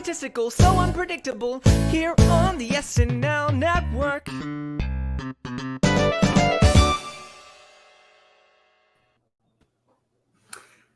egotistical, so unpredictable, here on the SNL Network.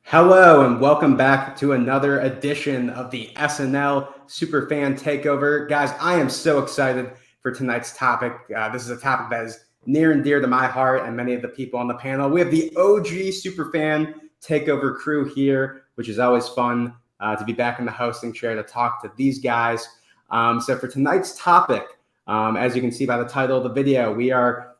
Hello and welcome back to another edition of the SNL Superfan Takeover. Guys, I am so excited for tonight's topic. This is a topic that is near and dear to my heart and many of the people on the panel. We have the OG Superfan Takeover crew here, which is always fun to be back in the hosting chair to talk to these guys. So for tonight's topic, as you can see by the title of the video, we are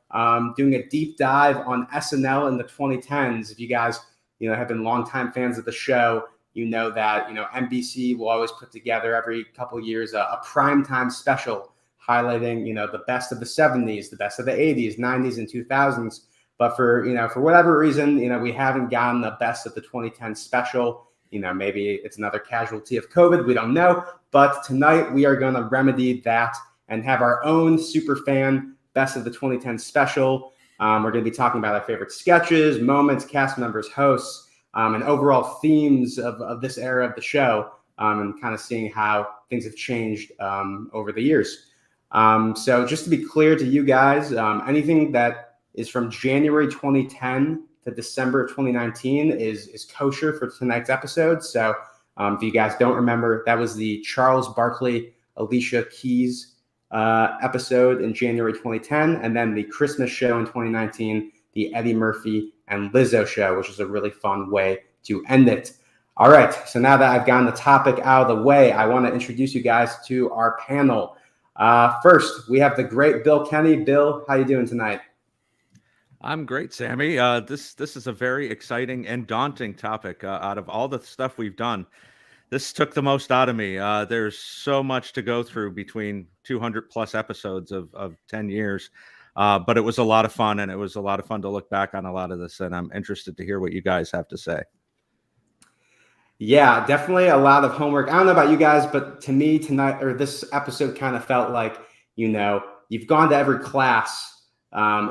doing a deep dive on SNL in the 2010s. If you guys have been longtime fans of the show, that, NBC will always put together every couple of years a primetime special highlighting, the best of the 70s, the best of the 80s, 90s, and 2000s. But for whatever reason, we haven't gotten the best of the 2010 special. Maybe it's another casualty of COVID. We don't know. But tonight we are going to remedy that and have our own Superfan Best of the 2010 special. We're going to be talking about our favorite sketches, moments, cast members, hosts, and overall themes of this era of the show, and kind of seeing how things have changed over the years. So just to be clear to you guys, anything that is from January 2010 to December 2019 is kosher for tonight's episode. So if you guys don't remember, that was the Charles Barkley, Alicia Keys episode in January 2010, and then the Christmas show in 2019, the Eddie Murphy and Lizzo show, which is a really fun way to end it. All right, so now that I've gotten the topic out of the way, I want to introduce you guys to our panel. First, we have the great Bill Kenney. Bill, how you doing tonight? I'm great, Sammy. This is a very exciting and daunting topic. Out of all the stuff we've done, this took the most out of me. There's so much to go through between 200 plus episodes of 10 years. But it was a lot of fun, and it was a lot of fun to look back on a lot of this. And I'm interested to hear what you guys have to say. Yeah, definitely a lot of homework. I don't know about you guys, but to me tonight, or this episode, kind of felt like, you've gone to every class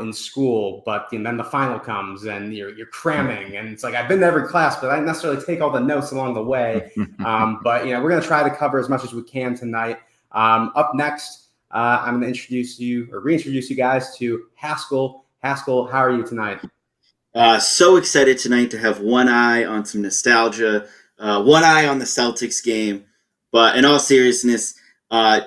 in school, but then the final comes and you're cramming, and it's like, I've been to every class, but I didn't necessarily take all the notes along the way. But we're going to try to cover as much as we can tonight. Up next, I'm going to reintroduce you guys to Haskell. Haskell, how are you tonight? So excited tonight to have one eye on some nostalgia, one eye on the Celtics game. But in all seriousness,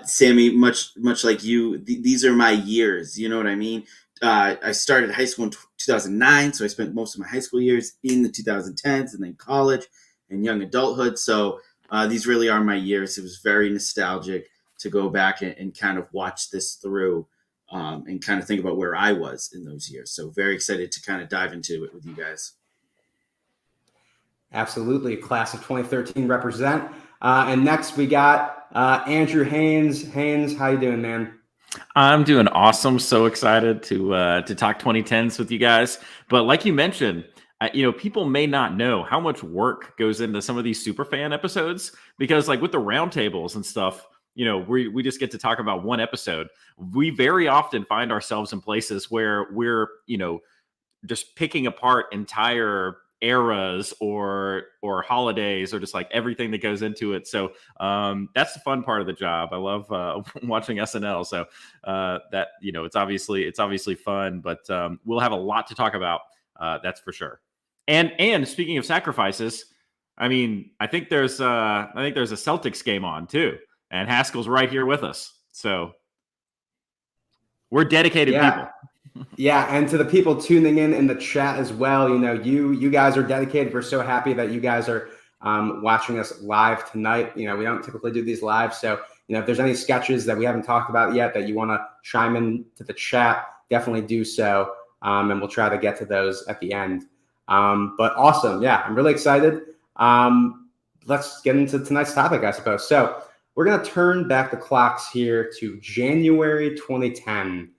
Sammy, much like you, these are my years. You know what I mean? I started high school in 2009, so I spent most of my high school years in the 2010s, and then college and young adulthood. So these really are my years. It was very nostalgic to go back and kind of watch this through and kind of think about where I was in those years. So very excited to kind of dive into it with you guys. Absolutely. Class of 2013 represent. And next we got Andrew Haynes. Haynes, how you doing, man? I'm doing awesome. So excited to talk 2010s with you guys. But like you mentioned, people may not know how much work goes into some of these Superfan episodes, because like with the roundtables and stuff, we just get to talk about one episode. We very often find ourselves in places where we're, just picking apart entire eras or holidays, or just like everything that goes into it. So that's the fun part of the job. I love watching SNL. So that it's obviously fun, but we'll have a lot to talk about. That's for sure. And speaking of sacrifices, I think there's a Celtics game on too, and Haskell's right here with us. So we're dedicated people. Yeah, and to the people tuning in the chat as well, you guys are dedicated. We're so happy that you guys are watching us live tonight. We don't typically do these live, so if there's any sketches that we haven't talked about yet that you want to chime in to the chat, definitely do so, and we'll try to get to those at the end. But awesome, yeah, I'm really excited. Let's get into tonight's topic, I suppose. So we're gonna turn back the clocks here to January 2010.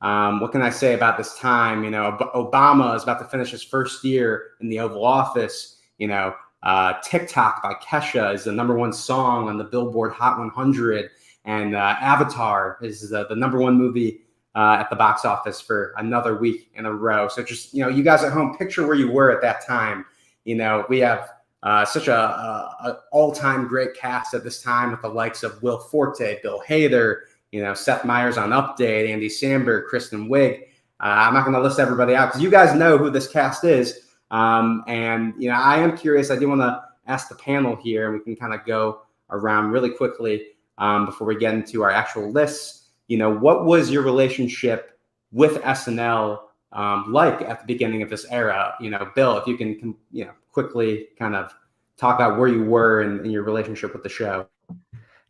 What can I say about this time? Obama is about to finish his first year in the Oval Office. TikTok by Kesha is the #1 song on the Billboard Hot 100. And Avatar is the #1 movie at the box office for another week in a row. So just, you guys at home, picture where you were at that time. We have such a all-time great cast at this time with the likes of Will Forte, Bill Hader, Seth Meyers on Update, Andy Sandberg, Kristen Wiig. I'm not going to list everybody out because you guys know who this cast is. And I am curious. I do want to ask the panel here, and we can kind of go around really quickly before we get into our actual lists. What was your relationship with SNL like at the beginning of this era? Bill, if you can, quickly kind of talk about where you were in your relationship with the show.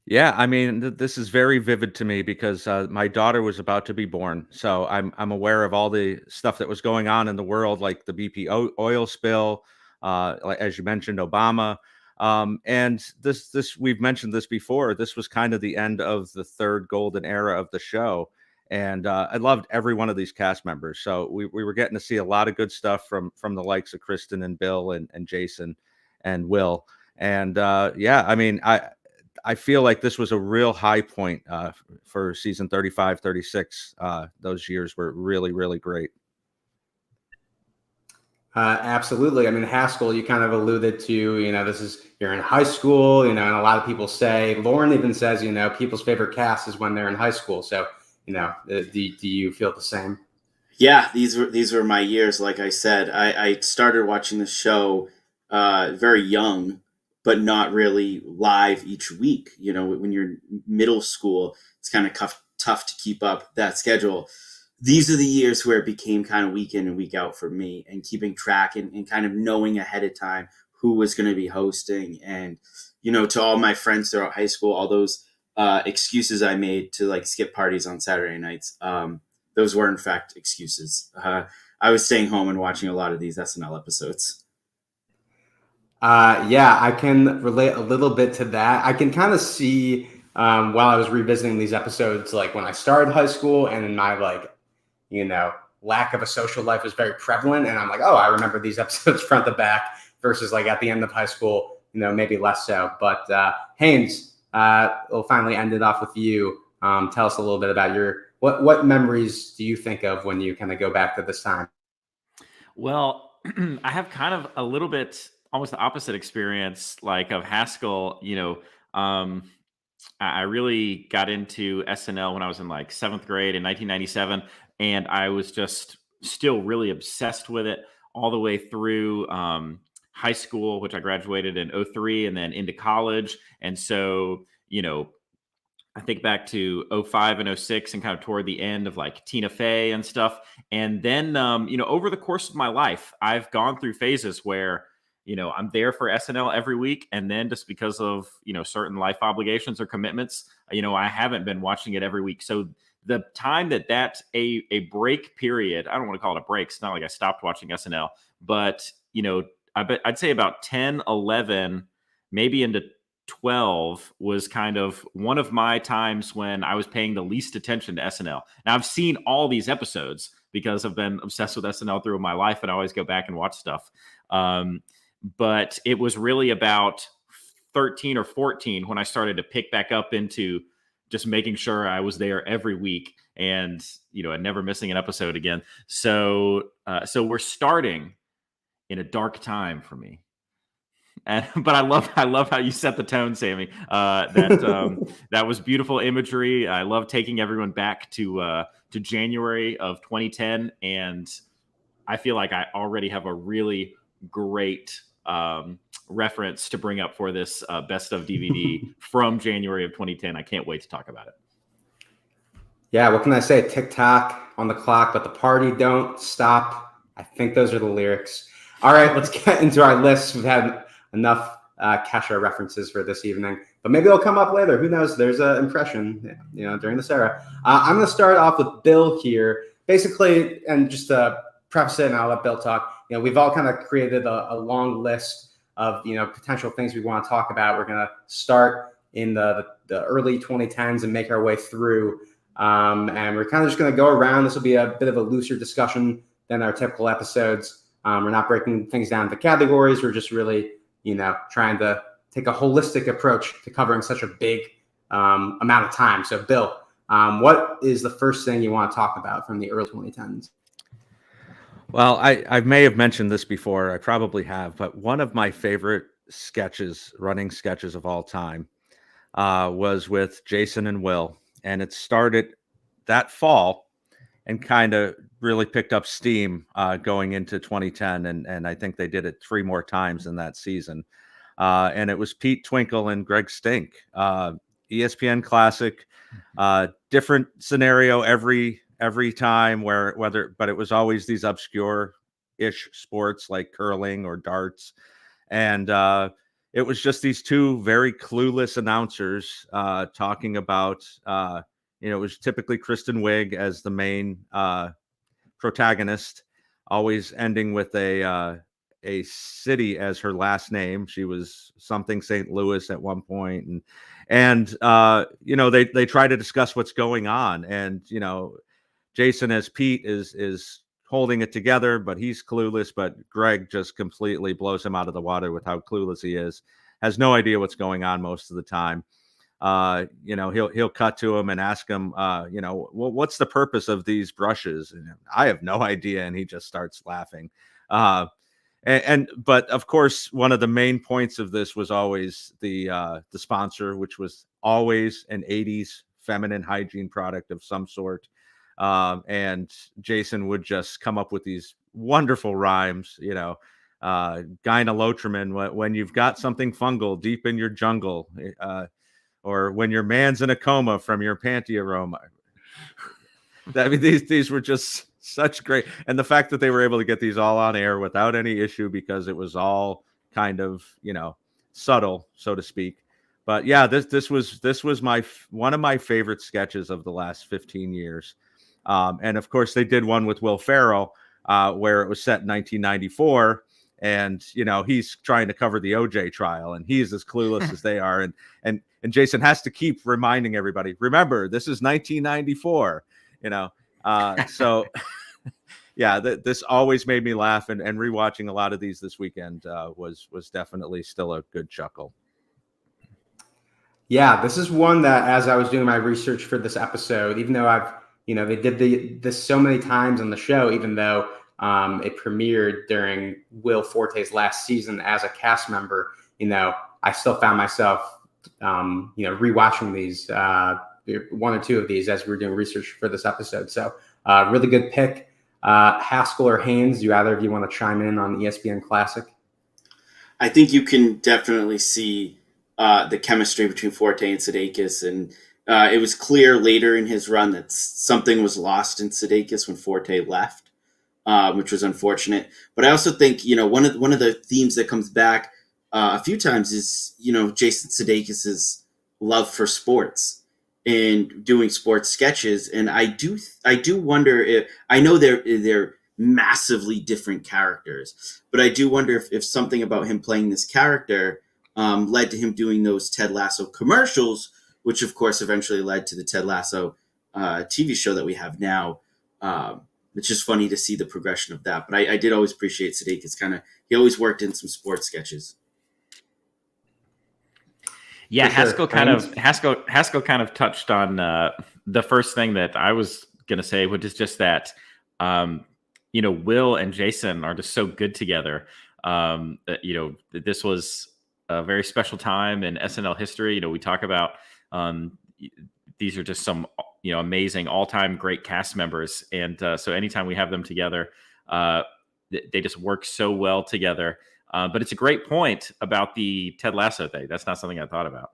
Yeah, I mean, this is very vivid to me because my daughter was about to be born, so I'm aware of all the stuff that was going on in the world, like the BP oil spill, like, as you mentioned, Obama, and this we've mentioned this before. This was kind of the end of the third golden era of the show, and I loved every one of these cast members. So we were getting to see a lot of good stuff from the likes of Kristen and Bill and Jason and Will, and yeah, I mean, I feel like this was a real high point for season 35, 36. Those years were really, really great. Absolutely. I mean, Haskell, you kind of alluded to, you're in high school, and a lot of people say, Lauren even says, people's favorite cast is when they're in high school. So, do you feel the same? Yeah, these were my years. Like I said, I started watching the show very young, but not really live each week. When you're in middle school, it's kind of tough to keep up that schedule. These are the years where it became kind of week in and week out for me, and keeping track and kind of knowing ahead of time who was going to be hosting. And, to all my friends throughout high school, all those excuses I made to like skip parties on Saturday nights, those were in fact excuses. I was staying home and watching a lot of these SNL episodes. Yeah, I can relate a little bit to that. I can kind of see while I was revisiting these episodes, like when I started high school and in my lack of a social life was very prevalent. And I'm like, oh, I remember these episodes front to back versus like at the end of high school, maybe less so. But Haynes, we'll finally end it off with you. Tell us a little bit about what memories do you think of when you kind of go back to this time? Well, I have kind of a little bit almost the opposite experience, like of Haskell. I really got into SNL when I was in like 7th grade in 1997, and I was just still really obsessed with it all the way through high school, which I graduated in 2003, and then into college. And so, I think back to 2005 and 2006 and kind of toward the end of like Tina Fey and stuff. And then, over the course of my life, I've gone through phases where, I'm there for SNL every week. And then just because of, certain life obligations or commitments, I haven't been watching it every week. So the time that's a break period, I don't want to call it a break. It's not like I stopped watching SNL, but, I'd say about 10, 11, maybe into 12 was kind of one of my times when I was paying the least attention to SNL. Now I've seen all these episodes because I've been obsessed with SNL through my life, and I always go back and watch stuff. But it was really about 13 or 14 when I started to pick back up into just making sure I was there every week and, and never missing an episode again. So we're starting in a dark time for me. But I love how you set the tone, Sammy. That was beautiful imagery. I love taking everyone back to January of 2010, and I feel like I already have a really great reference to bring up for this best of DVD from January of 2010. I can't wait to talk about it. Yeah, what can I say? TikTok on the clock, but the party don't stop. I think those are the lyrics. All right, let's get into our list. We've had enough Kesha references for this evening, but maybe they'll come up later. Who knows? There's an impression, during this era. I'm going to start off with Bill here, basically, and just to preface it, and I'll let Bill talk. We've all kind of created a long list of potential things we want to talk about. We're going to start in the early 2010s and make our way through, and we're kind of just going to go around. This will be a bit of a looser discussion than our typical episodes. We're not breaking things down into categories. We're just really trying to take a holistic approach to covering such a big amount of time. So, Bill, what is the first thing you want to talk about from the early 2010s? Well, I may have mentioned this before. I probably have, but one of my favorite running sketches of all time, was with Jason and Will. And it started that fall and kind of really picked up steam going into 2010. And I think they did it 3 more times in that season. And it was Pete Twinkle and Greg Stink. ESPN Classic, different scenario every time, but it was always these obscure-ish sports like curling or darts. And it was just these 2 very clueless announcers talking about, it was typically Kristen Wiig as the main protagonist, always ending with a city as her last name. She was something St. Louis at one point, and they try to discuss what's going on, and Jason as Pete is holding it together, but he's clueless. But Greg just completely blows him out of the water with how clueless he is. Has no idea what's going on most of the time. He'll cut to him and ask him, what's the purpose of these brushes? And I have no idea. And he just starts laughing. But of course, one of the main points of this was always the sponsor, which was always an 80s feminine hygiene product of some sort. And Jason would just come up with these wonderful rhymes, gynolotrimine, when you've got something fungal deep in your jungle, or when your man's in a coma from your panty aroma. I mean, these were just such great. And the fact that they were able to get these all on air without any issue, because it was all kind of, subtle, so to speak. But yeah, this was one of my favorite sketches of the last 15 years. And of course, they did one with Will Ferrell, where it was set in 1994. And, he's trying to cover the OJ trial, and he's as clueless as they are. And Jason has to keep reminding everybody, remember, this is 1994, so yeah, this always made me laugh, and rewatching a lot of these this weekend was definitely still a good chuckle. Yeah, this is one that, as I was doing my research for this episode, even though they did this so many times on the show, even though it premiered during Will Forte's last season as a cast member, I still found myself, rewatching these, 1 or 2 of these as we were doing research for this episode. So really good pick. Haskell or Haynes, do either of you want to chime in on ESPN Classic? I think you can definitely see the chemistry between Forte and Sudeikis, and it was clear later in his run that something was lost in Sudeikis when Forte left, which was unfortunate. But I also think one of the themes that comes back a few times is Jason Sudeikis's love for sports and doing sports sketches, and I do wonder if, I know they're massively different characters, but I do wonder if something about him playing this character led to him doing those Ted Lasso commercials, which of course eventually led to the Ted Lasso TV show that we have now. It's just funny to see the progression of that. But I did always appreciate Sudeikis. He always worked in some sports sketches. Yeah, For sure. Haskell kind of touched on the first thing that I was going to say, which is just that, Will and Jason are just so good together. This was a very special time in SNL history. We talk about these are just some amazing all-time great cast members, and so anytime we have them together, they just work so well together. But it's a great point about the Ted Lasso thing. That's not something I thought about.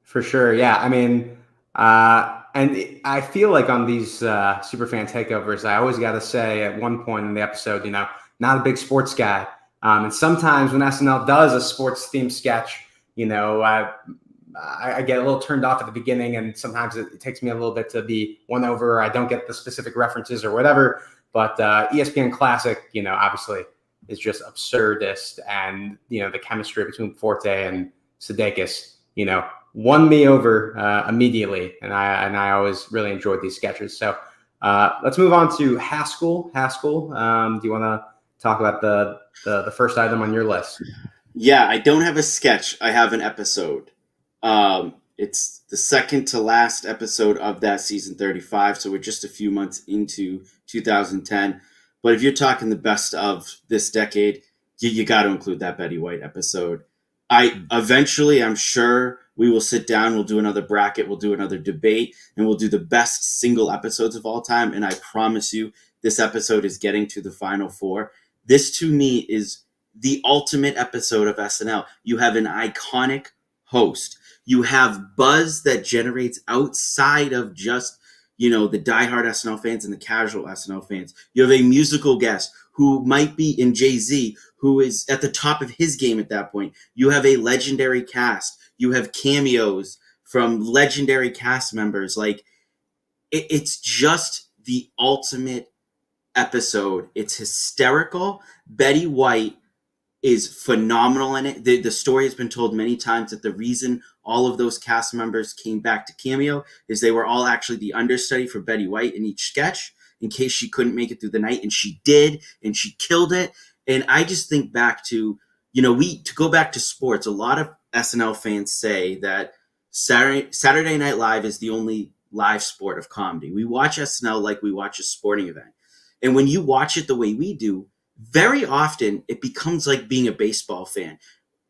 For sure, yeah. I mean, and I feel like on these Superfan Takeovers, I always got to say at one point in the episode, not a big sports guy. And sometimes when SNL does a sports-themed sketch, I get a little turned off at the beginning, and sometimes it takes me a little bit to be won over, or I don't get the specific references or whatever. But ESPN Classic, obviously is just absurdist, and the chemistry between Forte and Sudeikis, won me over immediately, and I always really enjoyed these sketches. So let's move on to Haskell. Haskell, do you want to talk about the first item on your list? Yeah, I don't have a sketch. I have an episode. It's the second to last episode of that season 35, so we're just a few months into 2010. But if you're talking the best of this decade, you got to include that Betty White episode. I'm sure we will sit down, we'll do another bracket, we'll do another debate, and we'll do the best single episodes of all time. And I promise you, this episode is getting to the final four. This, to me, is the ultimate episode of SNL. You have an iconic host. You have buzz that generates outside of just, the diehard SNL fans and the casual SNL fans. You have a musical guest who might be in Jay-Z, who is at the top of his game at that point. You have a legendary cast. You have cameos from legendary cast members. Like, it's just the ultimate episode. It's hysterical. Betty White is phenomenal in it. The story has been told many times that the reason all of those cast members came back to cameo is they were all actually the understudy for Betty White in each sketch in case she couldn't make it through the night, and she did, and she killed it. And I just think back to, to go back to sports, a lot of SNL fans say that Saturday Night Live is the only live sport of comedy. We watch SNL like we watch a sporting event. And when you watch it the way we do, very often it becomes like being a baseball fan.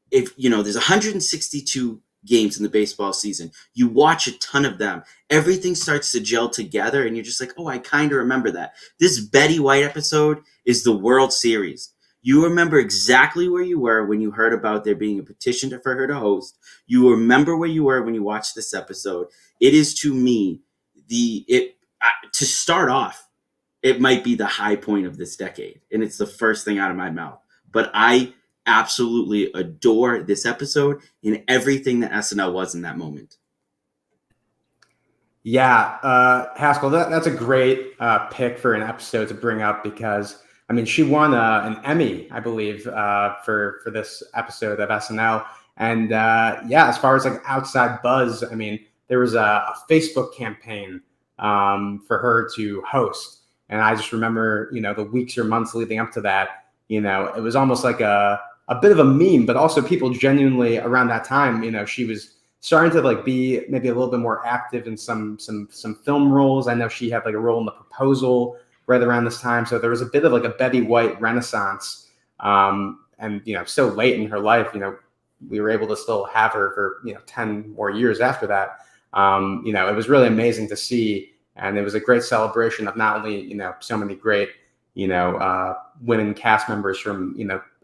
If, there's 162 games in the baseball season, you watch a ton of them, everything starts to gel together, and you're just like, oh, I kind of remember that. This Betty White episode is the World Series. You remember exactly where you were when you heard about there being a petition for her to host. You remember where you were when you watched this episode. It is, to me, to start off, it might be the high point of this decade, and it's the first thing out of my mouth. But I absolutely adore this episode and everything that SNL was in that moment. Yeah, Haskell, that's a great pick for an episode to bring up because, I mean, she won an Emmy, I believe, for this episode of SNL. And as far as like outside buzz, I mean, there was a Facebook campaign for her to host. And I just remember, the weeks or months leading up to that, it was almost like a bit of a meme, but also people genuinely around that time, she was starting to like be maybe a little bit more active in some film roles. I know she had like a role in The Proposal right around this time. So there was a bit of like a Betty White renaissance. And, so late in her life, we were able to still have her for, 10 more years after that. It was really amazing to see. And it was a great celebration of not only, so many great, women cast members from,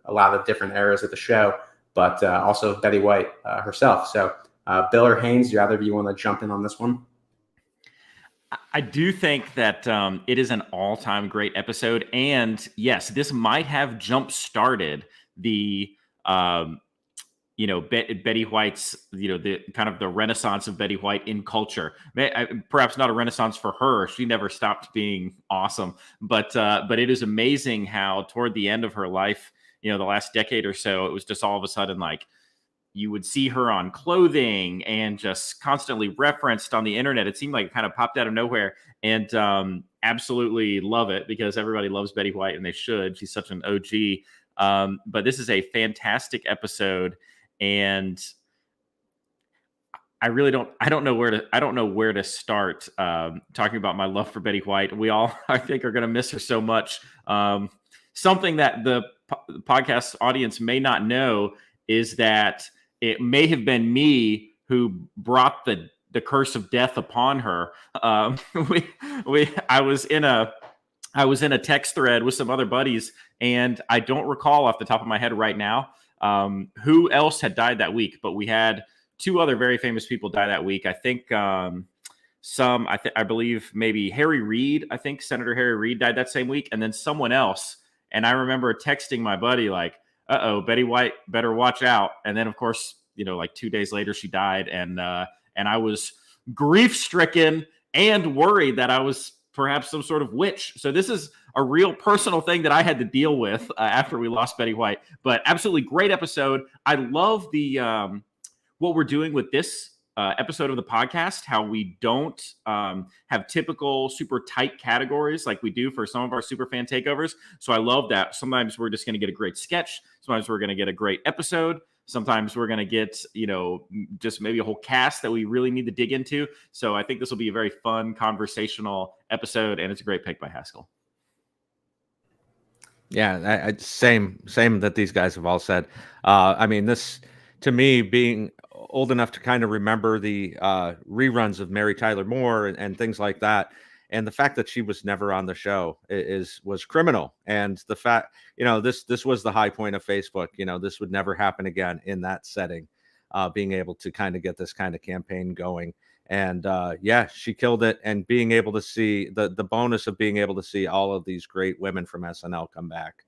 a lot of different eras of the show, but also Betty White herself. So Bill or Haynes, do either of you want to jump in on this one? I do think that it is an all-time great episode. And yes, this might have jump-started the Betty White's, the kind of the renaissance of Betty White in culture. Perhaps not a renaissance for her. She never stopped being awesome. But it is amazing how toward the end of her life, the last decade or so, it was just all of a sudden like you would see her on clothing and just constantly referenced on the internet. It seemed like it kind of popped out of nowhere, and absolutely love it because everybody loves Betty White and they should. She's such an OG. But this is a fantastic episode. And I don't know where to start talking about my love for Betty White. We all, I think, are going to miss her so much. Something that the podcast audience may not know is that it may have been me who brought the curse of death upon her. I was in a text thread with some other buddies, and I don't recall off the top of my head right now who else had died that week, but we had two other very famous people die that week. I think I believe maybe Harry Reid. I think Senator Harry Reid died that same week, and then someone else. And I remember texting my buddy like, "Uh-oh, Betty White, better watch out." And then, of course, like 2 days later, she died, and I was grief-stricken and worried that I was perhaps some sort of witch. So this is a real personal thing that I had to deal with after we lost Betty White. But absolutely great episode. I love the what we're doing with this episode of the podcast, how we don't have typical super tight categories like we do for some of our Superfan Takeovers. So I love that. Sometimes we're just going to get a great sketch. Sometimes we're going to get a great episode. Sometimes we're going to get, just maybe a whole cast that we really need to dig into. So I think this will be a very fun conversational episode, and it's a great pick by Haskell. Yeah, same that these guys have all said. I mean, this to me, being old enough to kind of remember the reruns of Mary Tyler Moore and things like that, and the fact that she was never on the show was criminal. And the fact, this was the high point of Facebook. This would never happen again in that setting. Being able to kind of get this kind of campaign going. And yeah, she killed it. And being able to see the bonus of being able to see all of these great women from SNL come back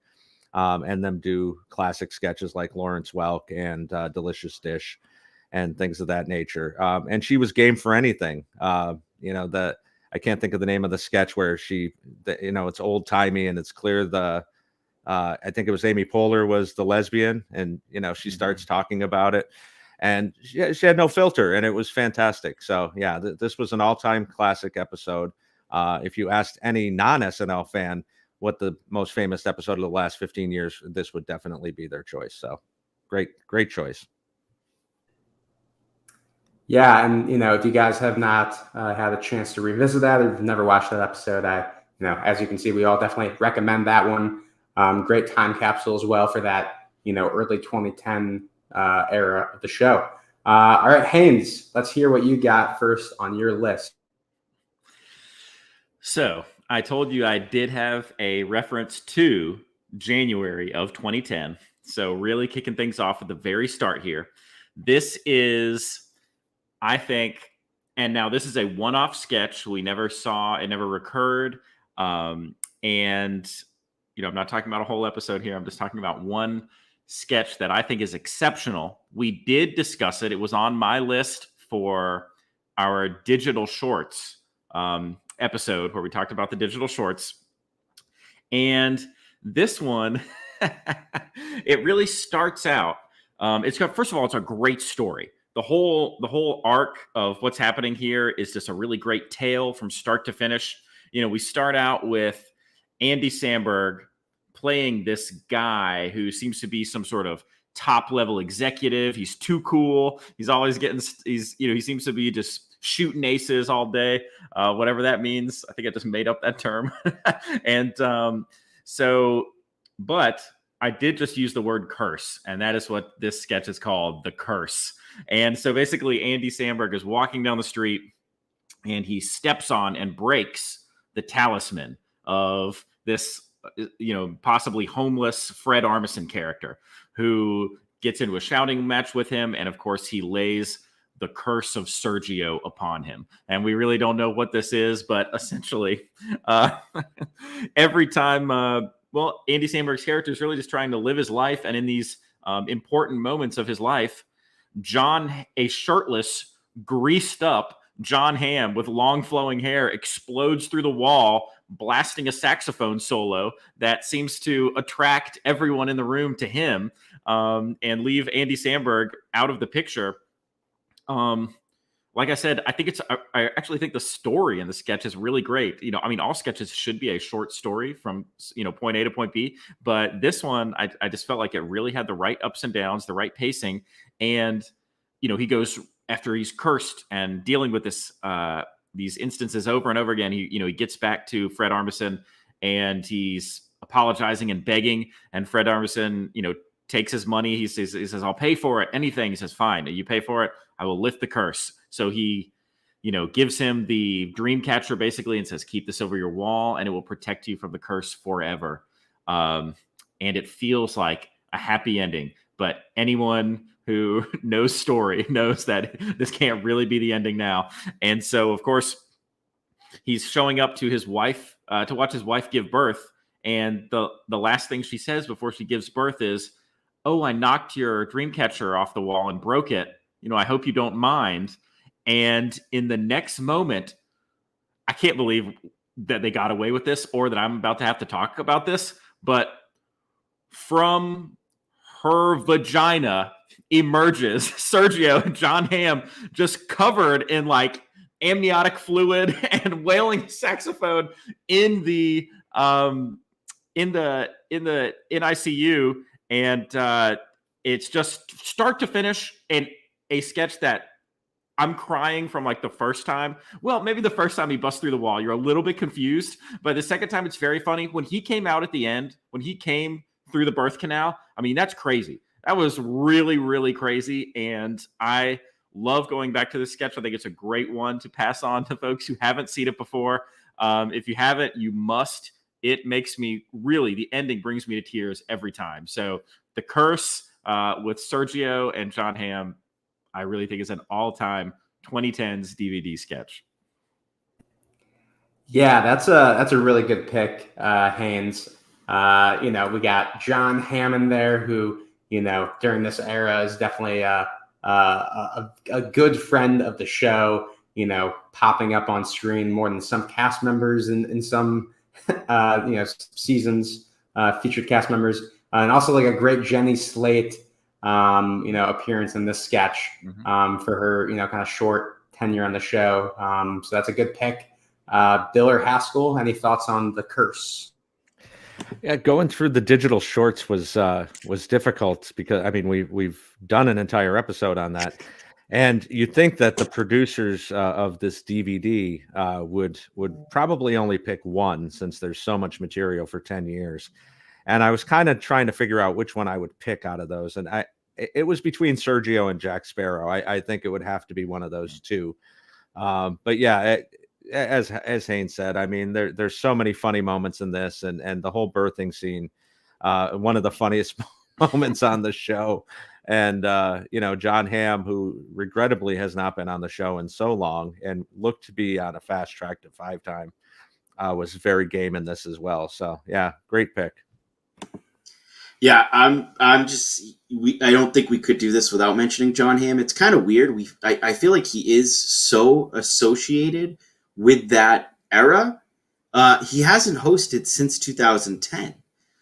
and them do classic sketches like Lawrence Welk and Delicious Dish and things of that nature. And she was game for anything. I can't think of the name of the sketch where it's old timey and it's clear I think it was Amy Poehler was the lesbian, and she starts talking about it. And she had no filter, and it was fantastic. So, yeah, this was an all-time classic episode. If you asked any non-SNL fan what the most famous episode of the last 15 years, this would definitely be their choice. So, great choice. Yeah, and if you guys have not had a chance to revisit that, or you've never watched that episode, as you can see, we all definitely recommend that one. Great time capsule as well for that, early 2010 era of the show. All right, Haynes, let's hear what you got first on your list. So I told you I did have a reference to January of 2010. So really kicking things off at the very start here. This is, I think, and now this is a one-off sketch. We never saw, it never recurred. And, I'm not talking about a whole episode here. I'm just talking about one sketch that I think is exceptional. We did discuss it. It was on my list for our digital shorts episode where we talked about the digital shorts. And this one, it really starts out. First of all, it's a great story. The whole arc of what's happening here is just a really great tale from start to finish. We start out with Andy Sandberg playing this guy who seems to be some sort of top level executive. He's too cool. He's always he seems to be just shooting aces all day, whatever that means. I think I just made up that term. And but I did just use the word curse, and that is what this sketch is called, The Curse. And so basically Andy Sandberg is walking down the street and he steps on and breaks the talisman of this possibly homeless Fred Armisen character who gets into a shouting match with him. And of course, he lays the curse of Sergio upon him. And we really don't know what this is, but essentially, every time, Andy Sandberg's character is really just trying to live his life. And in these important moments of his life, a shirtless, greased up John Hamm with long flowing hair explodes through the wall, blasting a saxophone solo that seems to attract everyone in the room to him, and leave Andy Sandberg out of the picture. Like I said, I actually think the story in the sketch is really great. All sketches should be a short story from, point A to point B, but this one, I just felt like it really had the right ups and downs, the right pacing. And, he goes, after he's cursed and dealing with these instances over and over again, he gets back to Fred Armisen and he's apologizing and begging. And Fred Armisen, takes his money. He says, I'll pay for it. Anything. He says, fine. You pay for it. I will lift the curse. So he, gives him the dream catcher basically and says, keep this over your wall and it will protect you from the curse forever. And it feels like a happy ending, but anyone who knows story knows that this can't really be the ending now. And so, of course, he's showing up to his wife to watch his wife give birth. And the last thing she says before she gives birth is, oh, I knocked your dream catcher off the wall and broke it. I hope you don't mind. And in the next moment, I can't believe that they got away with this or that I'm about to have to talk about this, but from her vagina emerges Sergio, John Hamm, just covered in like amniotic fluid and wailing saxophone in the NICU, and it's just start to finish and a sketch that I'm crying from like the first time. Well, maybe the first time he busts through the wall, you're a little bit confused. But the second time, it's very funny. When he came out at the end, when he came through the birth canal, I mean, that's crazy. That was really, really crazy. And I love going back to the sketch. I think it's a great one to pass on to folks who haven't seen it before. If you haven't, you must. It makes me really, the ending brings me to tears every time. So The Curse with Sergio and John Hamm, I really think is an all-time 2010s DVD sketch. Yeah, that's a really good pick, Haynes. We got John Hammond there, who during this era is definitely a good friend of the show. Popping up on screen more than some cast members in some seasons, featured cast members, and also like a great Jenny Slate. Appearance in this sketch for her, kind of short tenure on the show. So that's a good pick. Bill or Haskell, any thoughts on The Curse? Yeah, going through the digital shorts was difficult because we've done an entire episode on that, and you'd think that the producers of this DVD would probably only pick one, since there's so much material for 10 years. And I was kind of trying to figure out which one I would pick out of those. And it was between Sergio and Jack Sparrow. I think it would have to be one of those two. But yeah, as Haynes said, there's so many funny moments in this, and the whole birthing scene, one of the funniest moments on the show. And, John Hamm, who regrettably has not been on the show in so long and looked to be on a fast track to 5-time, was very game in this as well. So yeah, great pick. Yeah, I don't think we could do this without mentioning John Hamm. It's kind of weird. I feel like he is so associated with that era. He hasn't hosted since 2010.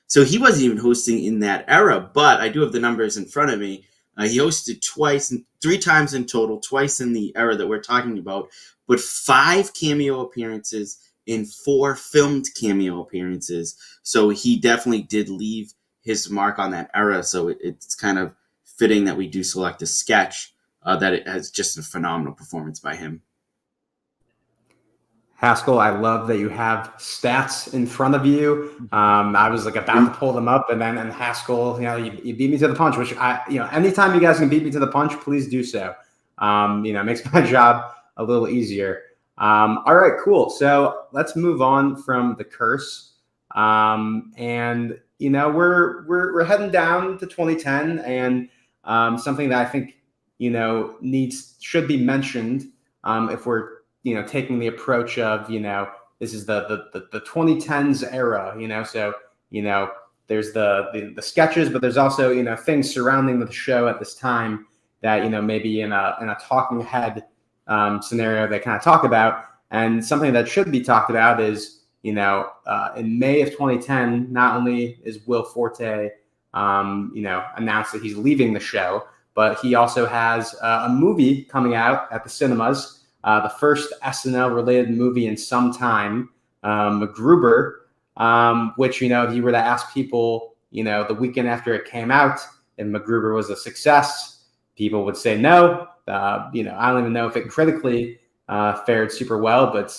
So he wasn't even hosting in that era, but I do have the numbers in front of me. He hosted twice, and 3 times in total, twice in the era that we're talking about, but 5 cameo appearances and 4 filmed cameo appearances. So he definitely did leave his mark on that era. So it's kind of fitting that we do select a sketch that it has just a phenomenal performance by him. Haskell, I love that you have stats in front of you. I was like about to pull them up, and Haskell, you beat me to the punch, which anytime you guys can beat me to the punch, please do so. It makes my job a little easier. All right, cool. So let's move on from The Curse. And we're heading down to 2010, and something that I think should be mentioned if we're taking the approach of this is the 2010s era. So there's the sketches, but there's also things surrounding the show at this time that maybe in a talking head scenario they kind of talk about. And something that should be talked about is in May of 2010, not only is Will Forte, announced that he's leaving the show, but he also has a movie coming out at the cinemas, the first SNL-related movie in some time, MacGruber, which, if you were to ask people, the weekend after it came out, and MacGruber was a success, people would say no. I don't even know if it critically fared super well, but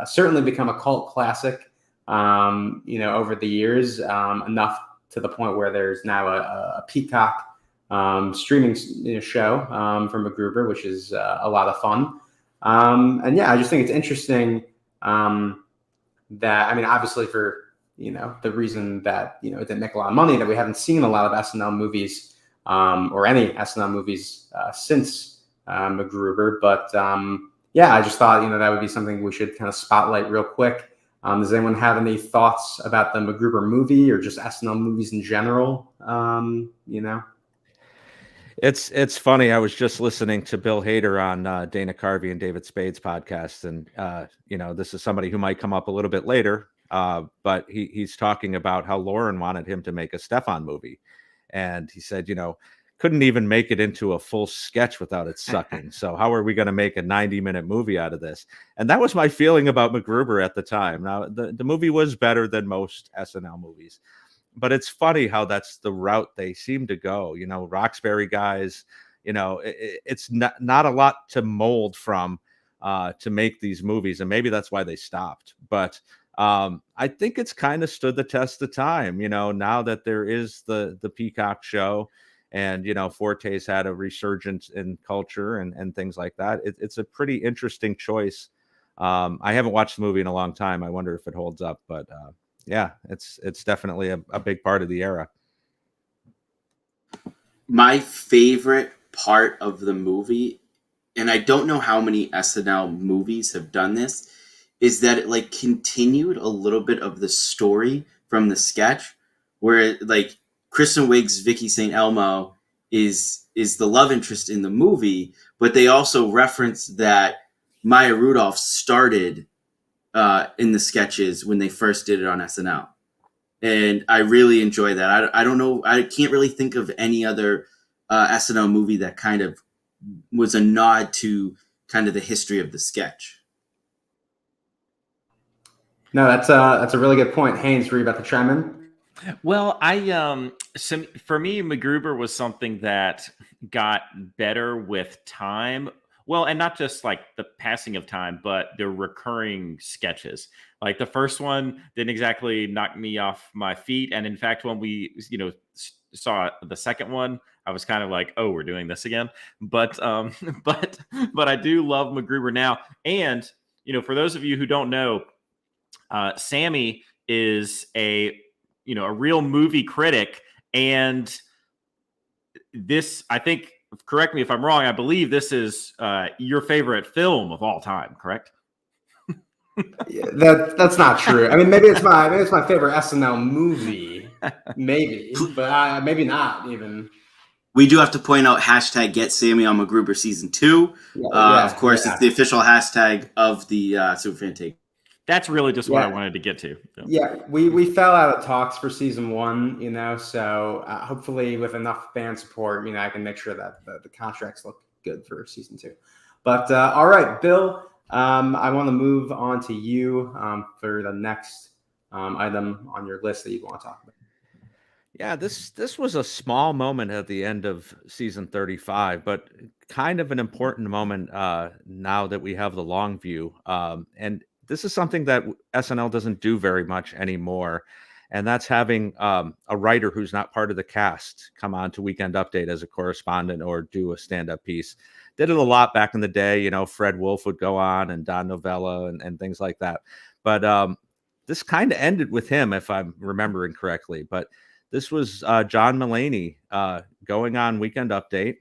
certainly become a cult classic, over the years, enough to the point where there's now a Peacock streaming show from MacGruber, which is a lot of fun. And yeah, I just think it's interesting that, obviously for, the reason that, it didn't make a lot of money, that we haven't seen a lot of SNL movies or any SNL movies since MacGruber. But yeah, I just thought, that would be something we should kind of spotlight real quick. Does anyone have any thoughts about the MacGruber movie or just SNL movies in general? It's funny. I was just listening to Bill Hader on Dana Carvey and David Spade's podcast, and this is somebody who might come up a little bit later, but he's talking about how Lauren wanted him to make a Stefan movie, and he said, couldn't even make it into a full sketch without it sucking. So how are we going to make a 90-minute movie out of this? And that was my feeling about MacGruber at the time. Now, the movie was better than most SNL movies, but it's funny how that's the route they seem to go. Roxbury guys, it's not a lot to mold from to make these movies, and maybe that's why they stopped. But I think it's kind of stood the test of time, now that there is the Peacock show, and Forte's had a resurgence in culture and things like that. It's a pretty interesting choice. I haven't watched the movie in a long time. I wonder if it holds up, but yeah, it's definitely a big part of the era. My favorite part of the movie, and I don't know how many SNL movies have done this, is that it like continued a little bit of the story from the sketch, where like Kristen Wiig's Vicky St. Elmo is the love interest in the movie, but they also reference that Maya Rudolph started in the sketches when they first did it on SNL. And I really enjoy that. I don't know. I can't really think of any other SNL movie that kind of was a nod to kind of the history of the sketch. No, that's a really good point. Haynes, were you about to chime in? Well, for me, MacGruber was something that got better with time. Well, and not just like the passing of time, but the recurring sketches. Like the first one didn't exactly knock me off my feet. And in fact, when we, saw the second one, I was kind of like, oh, we're doing this again. But I do love MacGruber now. And, for those of you who don't know, Sammy is a real movie critic. And this, I think, correct me if I'm wrong, I believe this is your favorite film of all time, correct? Yeah, that's not true. I mean, maybe it's my favorite SNL movie, maybe, but maybe not even. We do have to point out hashtag Get Sammy on MacGruber season 2. Of course, it's the official hashtag of the Superfan Takeover. That's really just what I wanted to get to. So. Yeah, we fell out of talks for season 1, so hopefully with enough fan support, I can make sure that the contracts look good for season 2. But all right, Bill, I want to move on to you for the next item on your list that you want to talk about. Yeah, this was a small moment at the end of season 35, but kind of an important moment now that we have the long view. And this is something that SNL doesn't do very much anymore. And that's having a writer who's not part of the cast come on to Weekend Update as a correspondent or do a stand-up piece. Did it a lot back in the day. Fred Wolf would go on and Don Novella and things like that. But this kind of ended with him, if I'm remembering correctly. But this was John Mulaney going on Weekend Update,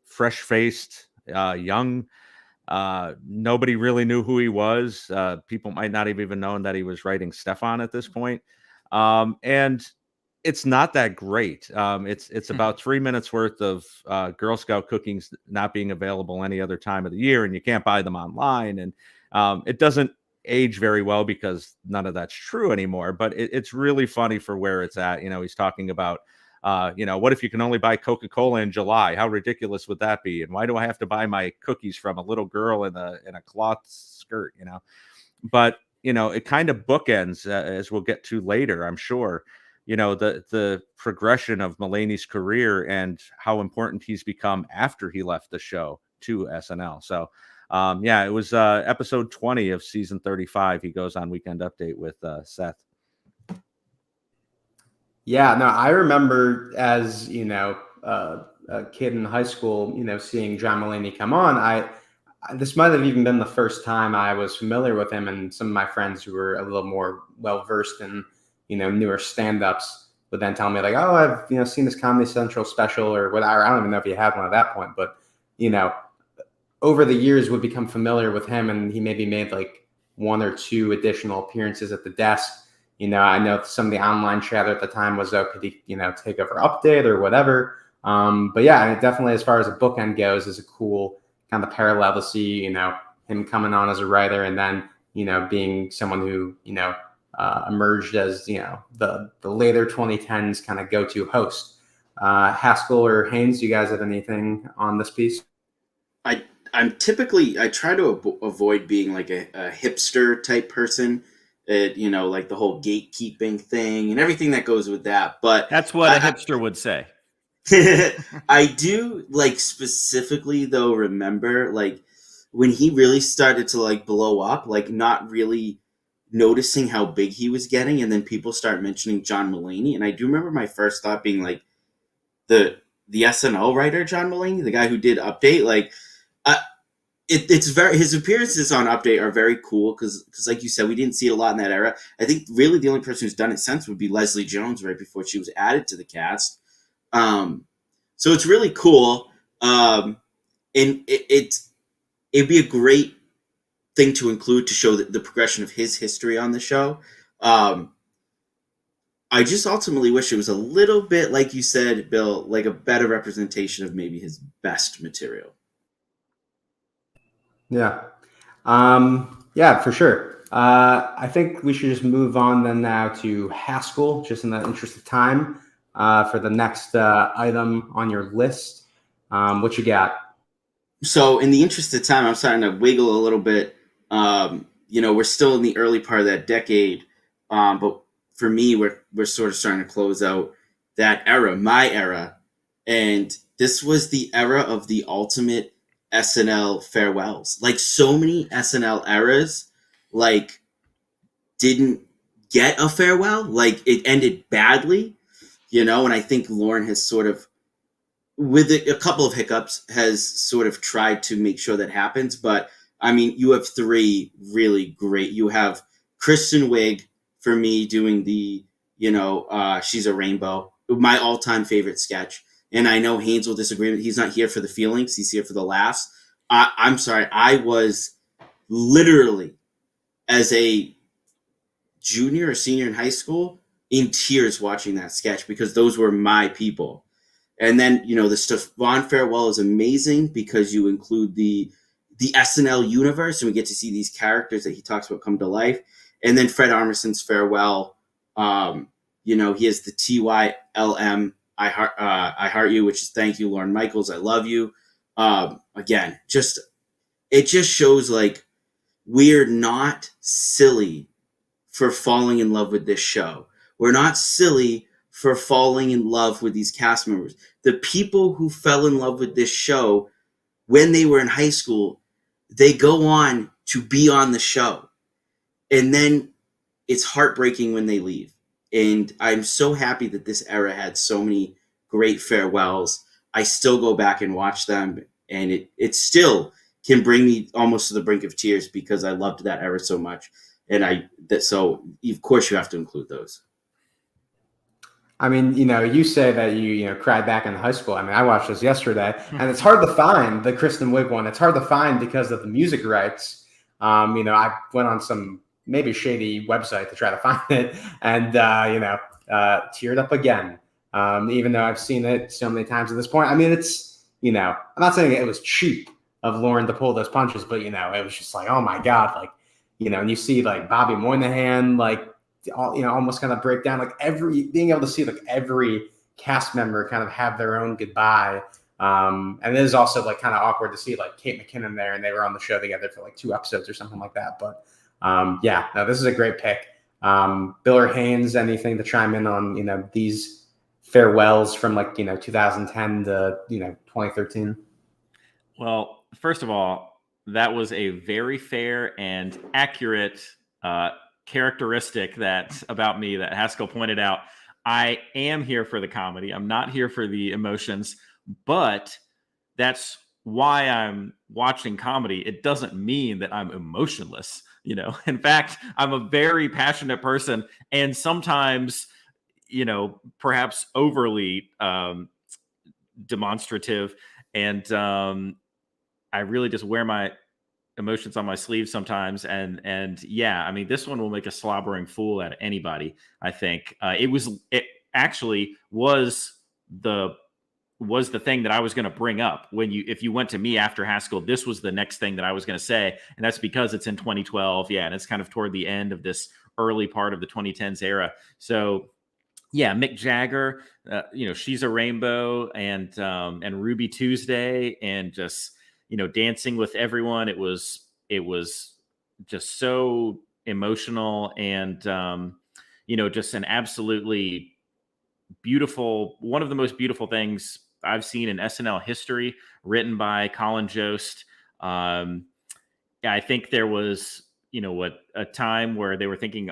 fresh-faced, young. Nobody really knew who he was. People might not have even known that he was writing Stefan at this point. And it's not that great. It's about 3 minutes worth of Girl Scout cookies not being available any other time of the year, and you can't buy them online. And it doesn't age very well because none of that's true anymore. But it's really funny for where it's at. He's talking about what if you can only buy Coca-Cola in July? How ridiculous would that be? And why do I have to buy my cookies from a little girl in a cloth skirt? But it kind of bookends as we'll get to later, I'm sure. The progression of Mulaney's career and how important he's become after he left the show to SNL. So it was episode 20 of season 35. He goes on Weekend Update with Seth. Yeah, no, I remember as, a kid in high school, seeing John Mulaney come on. This might have even been the first time I was familiar with him, and some of my friends who were a little more well-versed in, newer stand-ups would then tell me like, oh, I've, seen this Comedy Central special or whatever. I don't even know if he had one at that point, but, over the years would become familiar with him, and he maybe made like 1 or 2 additional appearances at the desk. I know some of the online chatter at the time was, could he, take over Update or whatever. But yeah, definitely as far as a bookend goes, is a cool kind of parallel to see, him coming on as a writer and then, being someone who, emerged as, the later 2010s kind of go-to host. Haskell or Haynes, do you guys have anything on this piece? I try to avoid being like a hipster type person. Like the whole gatekeeping thing and everything that goes with that. But that's what a hipster would say. I do like specifically though remember like when he really started to like blow up, like not really noticing how big he was getting, and then people start mentioning John Mulaney, and I do remember my first thought being like the SNL writer John Mulaney, the guy who did Update, like it's very, his appearances on Update are very cool because like you said, we didn't see it a lot in that era. I think really the only person who's done it since would be Leslie Jones right before she was added to the cast. So it's really cool, and it'd be a great thing to include to show the progression of his history on the show. I just ultimately wish it was a little bit, like you said, Bill, like a better representation of maybe his best material. Yeah. Yeah, for sure. I think we should just move on then now to Haskell, just in the interest of time, for the next item on your list. What you got? So in the interest of time, I'm starting to wiggle a little bit. We're still in the early part of that decade, but for me, we're sort of starting to close out that era, my era, and this was the era of the ultimate SNL farewells. Like so many SNL eras, like didn't get a farewell. Like it ended badly, and I think Lauren has sort of, with a couple of hiccups, has sort of tried to make sure that happens. But I mean, you have three really great. You have Kristen Wiig for me doing the, She's a Rainbow, my all-time favorite sketch. And I know Haynes will disagree. He's not here for the feelings. He's here for the laughs. I'm sorry. I was literally, as a junior or senior in high school, in tears watching that sketch because those were my people. And then, the Stefan farewell is amazing because you include the SNL universe and we get to see these characters that he talks about come to life. And then Fred Armisen's farewell, he has the TYLM, I heart you, which is thank you, Lorne Michaels, I love you. Again, it just shows like we're not silly for falling in love with this show. We're not silly for falling in love with these cast members. The people who fell in love with this show when they were in high school, they go on to be on the show. And then it's heartbreaking when they leave. And I'm so happy that this era had so many great farewells. I still go back and watch them, and it still can bring me almost to the brink of tears because I loved that era so much. And so of course you have to include those. I mean, you say that you cried back in high school. I mean, I watched this yesterday, and it's hard to find the Kristen Wiig one. It's hard to find because of the music rights. I went on some maybe shady website to try to find it, and teared up again. Even though I've seen it so many times at this point. I mean, it's I'm not saying it was cheap of Lauren to pull those punches, but it was just like, oh my god, like and you see like Bobby Moynihan, like almost kind of break down, like being able to see like every cast member kind of have their own goodbye. And it is also like kind of awkward to see like Kate McKinnon there, and they were on the show together for like 2 episodes or something like that. But this is a great pick. Bill or Haynes, anything to chime in on, these farewells from like, 2010 to, 2013? Well, first of all, that was a very fair and accurate characteristic about me that Haskell pointed out. I am here for the comedy. I'm not here for the emotions, but that's why I'm watching comedy. It doesn't mean that I'm emotionless. In fact, I'm a very passionate person, and sometimes, perhaps overly demonstrative. And I really just wear my emotions on my sleeve sometimes. And yeah, I mean, this one will make a slobbering fool out of anybody. I think it actually was the thing that I was going to bring up if you went to me after Haskell. This was the next thing that I was going to say, and that's because it's in 2012. Yeah, and it's kind of toward the end of this early part of the 2010s era. So yeah, Mick Jagger, She's a Rainbow, and Ruby Tuesday, and just dancing with everyone. It was just so emotional, and just an absolutely one of the most beautiful things I've seen in SNL history, written by Colin Jost. Yeah, I think there was, a time where they were thinking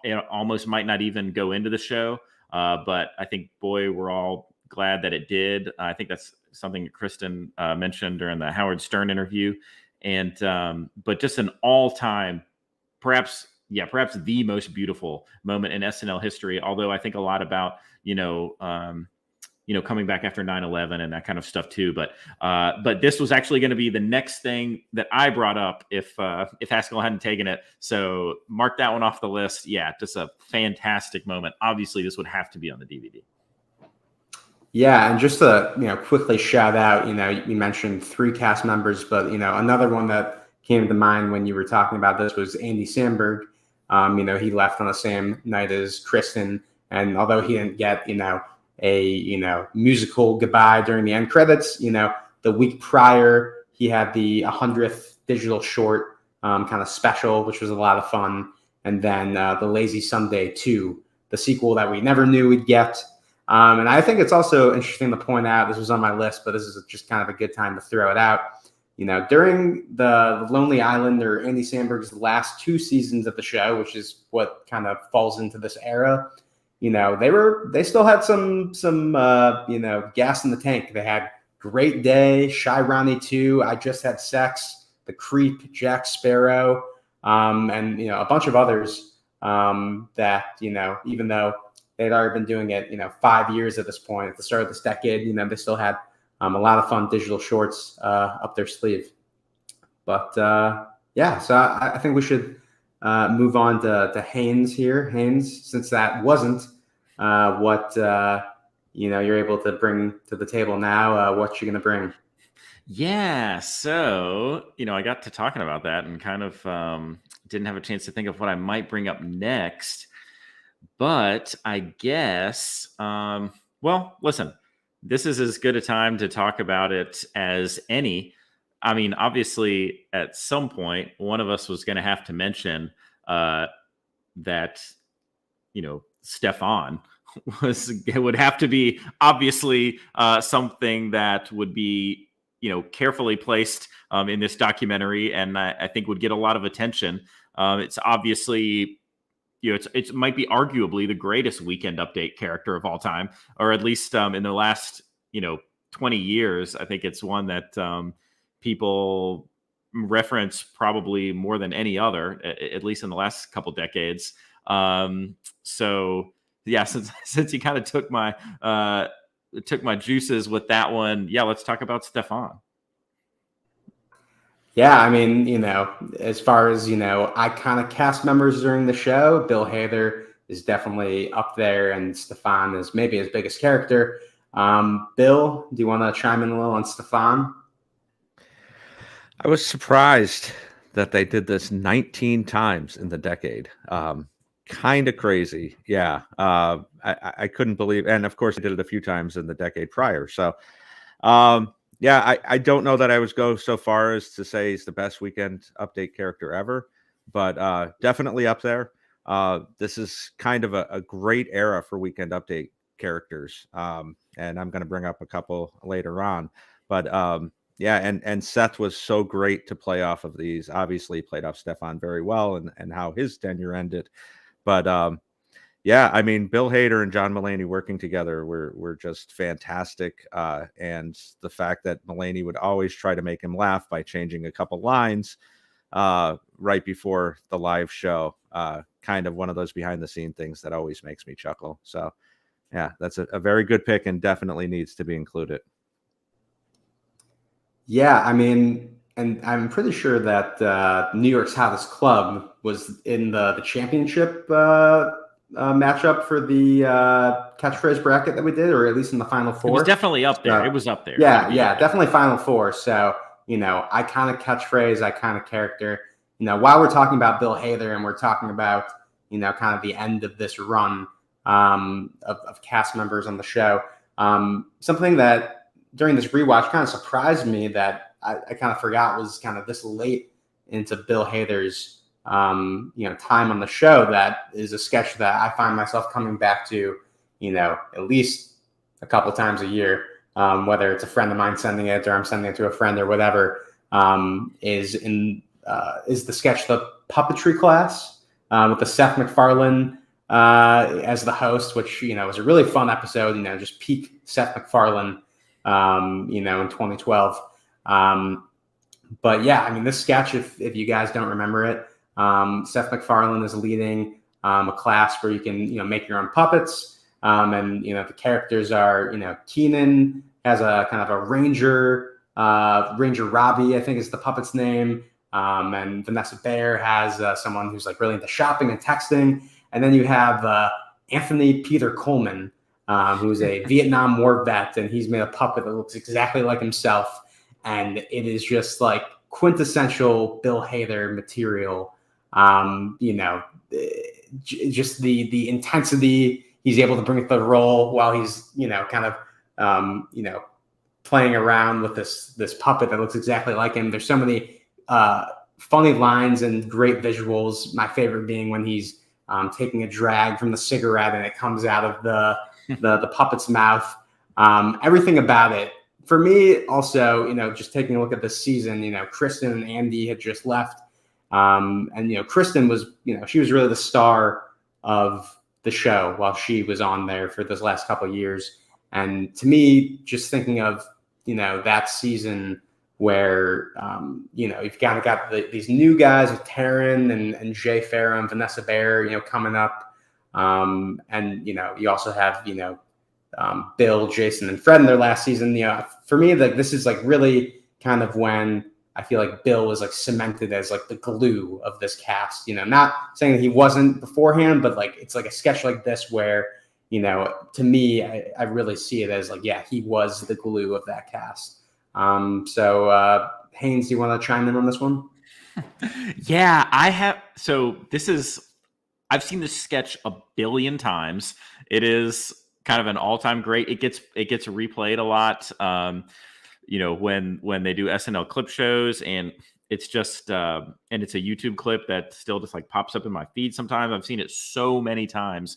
it almost might not even go into the show. But I think, boy, we're all glad that it did. I think that's something that Kristen mentioned during the Howard Stern interview. And but just an all-time, perhaps the most beautiful moment in SNL history. Although I think a lot about, coming back after 9/11 and that kind of stuff too. But this was actually going to be the next thing that I brought up if Haskell hadn't taken it. So mark that one off the list. Yeah, just a fantastic moment. Obviously, this would have to be on the DVD. Yeah, and just to quickly shout out, you mentioned 3 cast members, but another one that came to mind when you were talking about this was Andy Sandberg. He left on the same night as Kristen, and although he didn't get a musical goodbye during the end credits, the week prior he had the 100th digital short kind of special, which was a lot of fun, and then the Lazy Sunday 2, the sequel that we never knew we'd get. And I think it's also interesting to point out, this was on my list, but this is just kind of a good time to throw it out. During the Lonely Island, or Andy Samberg's last 2 seasons of the show, which is what kind of falls into this era, they still had some gas in the tank. They had Great Day, Shy Ronnie 2, I Just Had Sex, The Creep, Jack Sparrow, and a bunch of others that even though they'd already been doing it 5 years at this point, at the start of this decade, they still had a lot of fun digital shorts up their sleeve. But yeah, so I think we should move on to Haynes here. Haynes, since that wasn't what you're able to bring to the table now, what you gonna bring? Yeah, so I got to talking about that and kind of didn't have a chance to think of what I might bring up next. But I guess, well, listen, this is as good a time to talk about it as any. I mean, obviously, at some point, one of us was going to have to mention that, Stefan would have to be obviously something that would be, carefully placed in this documentary, and I think would get a lot of attention. It's obviously, it might be arguably the greatest Weekend Update character of all time, or at least in the last, 20 years. I think it's one that people reference probably more than any other, at least in the last couple decades. So yeah, since you kind of took my juices with that one, yeah, let's talk about Stefan. Yeah, I mean, as far as, iconic cast members during the show, Bill Hader is definitely up there, and Stefan is maybe his biggest character. Bill, do you want to chime in a little on Stefan? I was surprised that they did this 19 times in the decade. Kind of crazy. Yeah. I couldn't believe, and of course, they did it a few times in the decade prior. So, yeah, I don't know that I would go so far as to say he's the best Weekend Update character ever, but definitely up there. This is kind of a great era for Weekend Update characters, and I'm going to bring up a couple later on. But yeah, and Seth was so great to play off of these. Obviously, played off Stefan very well, and how his tenure ended. But yeah, I mean, Bill Hader and John Mulaney working together were just fantastic. And the fact that Mulaney would always try to make him laugh by changing a couple lines right before the live show, kind of one of those behind the scene things that always makes me chuckle. So yeah, that's a very good pick and definitely needs to be included. Yeah, I mean, and I'm pretty sure that New York's Hottest Club was in the championship matchup for the catchphrase bracket that we did, or at least in the Final Four. It was definitely up there. It was up there. Yeah, definitely Final Four. So, iconic catchphrase, iconic character. While we're talking about Bill Hader and we're talking about, kind of the end of this run of cast members on the show, something that during this rewatch kind of surprised me that I kind of forgot was kind of this late into Bill Hader's time on the show. That is a sketch that I find myself coming back to, at least a couple times a year, whether it's a friend of mine sending it or I'm sending it to a friend or whatever, is the sketch The Puppetry Class, with the Seth Macfarlane as the host, which, was a really fun episode, just peak Seth Macfarlane, in 2012. But yeah, this sketch, if you guys don't remember it, Seth Macfarlane is leading a class where you can, make your own puppets. And, the characters are, Mckinnon has a kind of a Ranger Robbie, I think is the puppet's name. And Vanessa has someone who's like really into shopping and texting. And then you have Anthony Peter Coleman, who's a Vietnam War vet, and he's made a puppet that looks exactly like himself. And it is just like quintessential Bill Hader material. Just the intensity he's able to bring to the role while he's, kind of, playing around with this puppet that looks exactly like him. There's so many funny lines and great visuals. My favorite being when he's taking a drag from the cigarette and it comes out of the puppet's mouth. Everything about it. For me, also, just taking a look at this season, Kristen and Andy had just left. And Kristen was, she was really the star of the show while she was on there for this last couple of years. And to me, just thinking of, that season where, you've kind of got these new guys with Taryn and Jay Farrow and Vanessa Bayer, coming up. And, you also have, Bill, Jason, and Fred in their last season. For me, like, this is like really kind of when I feel like Bill was like cemented as like the glue of this cast, not saying that he wasn't beforehand, but like, it's like a sketch like this where, to me, I really see it as like, yeah, he was the glue of that cast. So Haynes, do you want to chime in on this one? Yeah, I have. So I've seen this sketch a billion times. It is kind of an all-time great. It gets replayed a lot. When they do SNL clip shows, and it's just and it's a YouTube clip that still just like pops up in my feed sometimes. I've seen it so many times.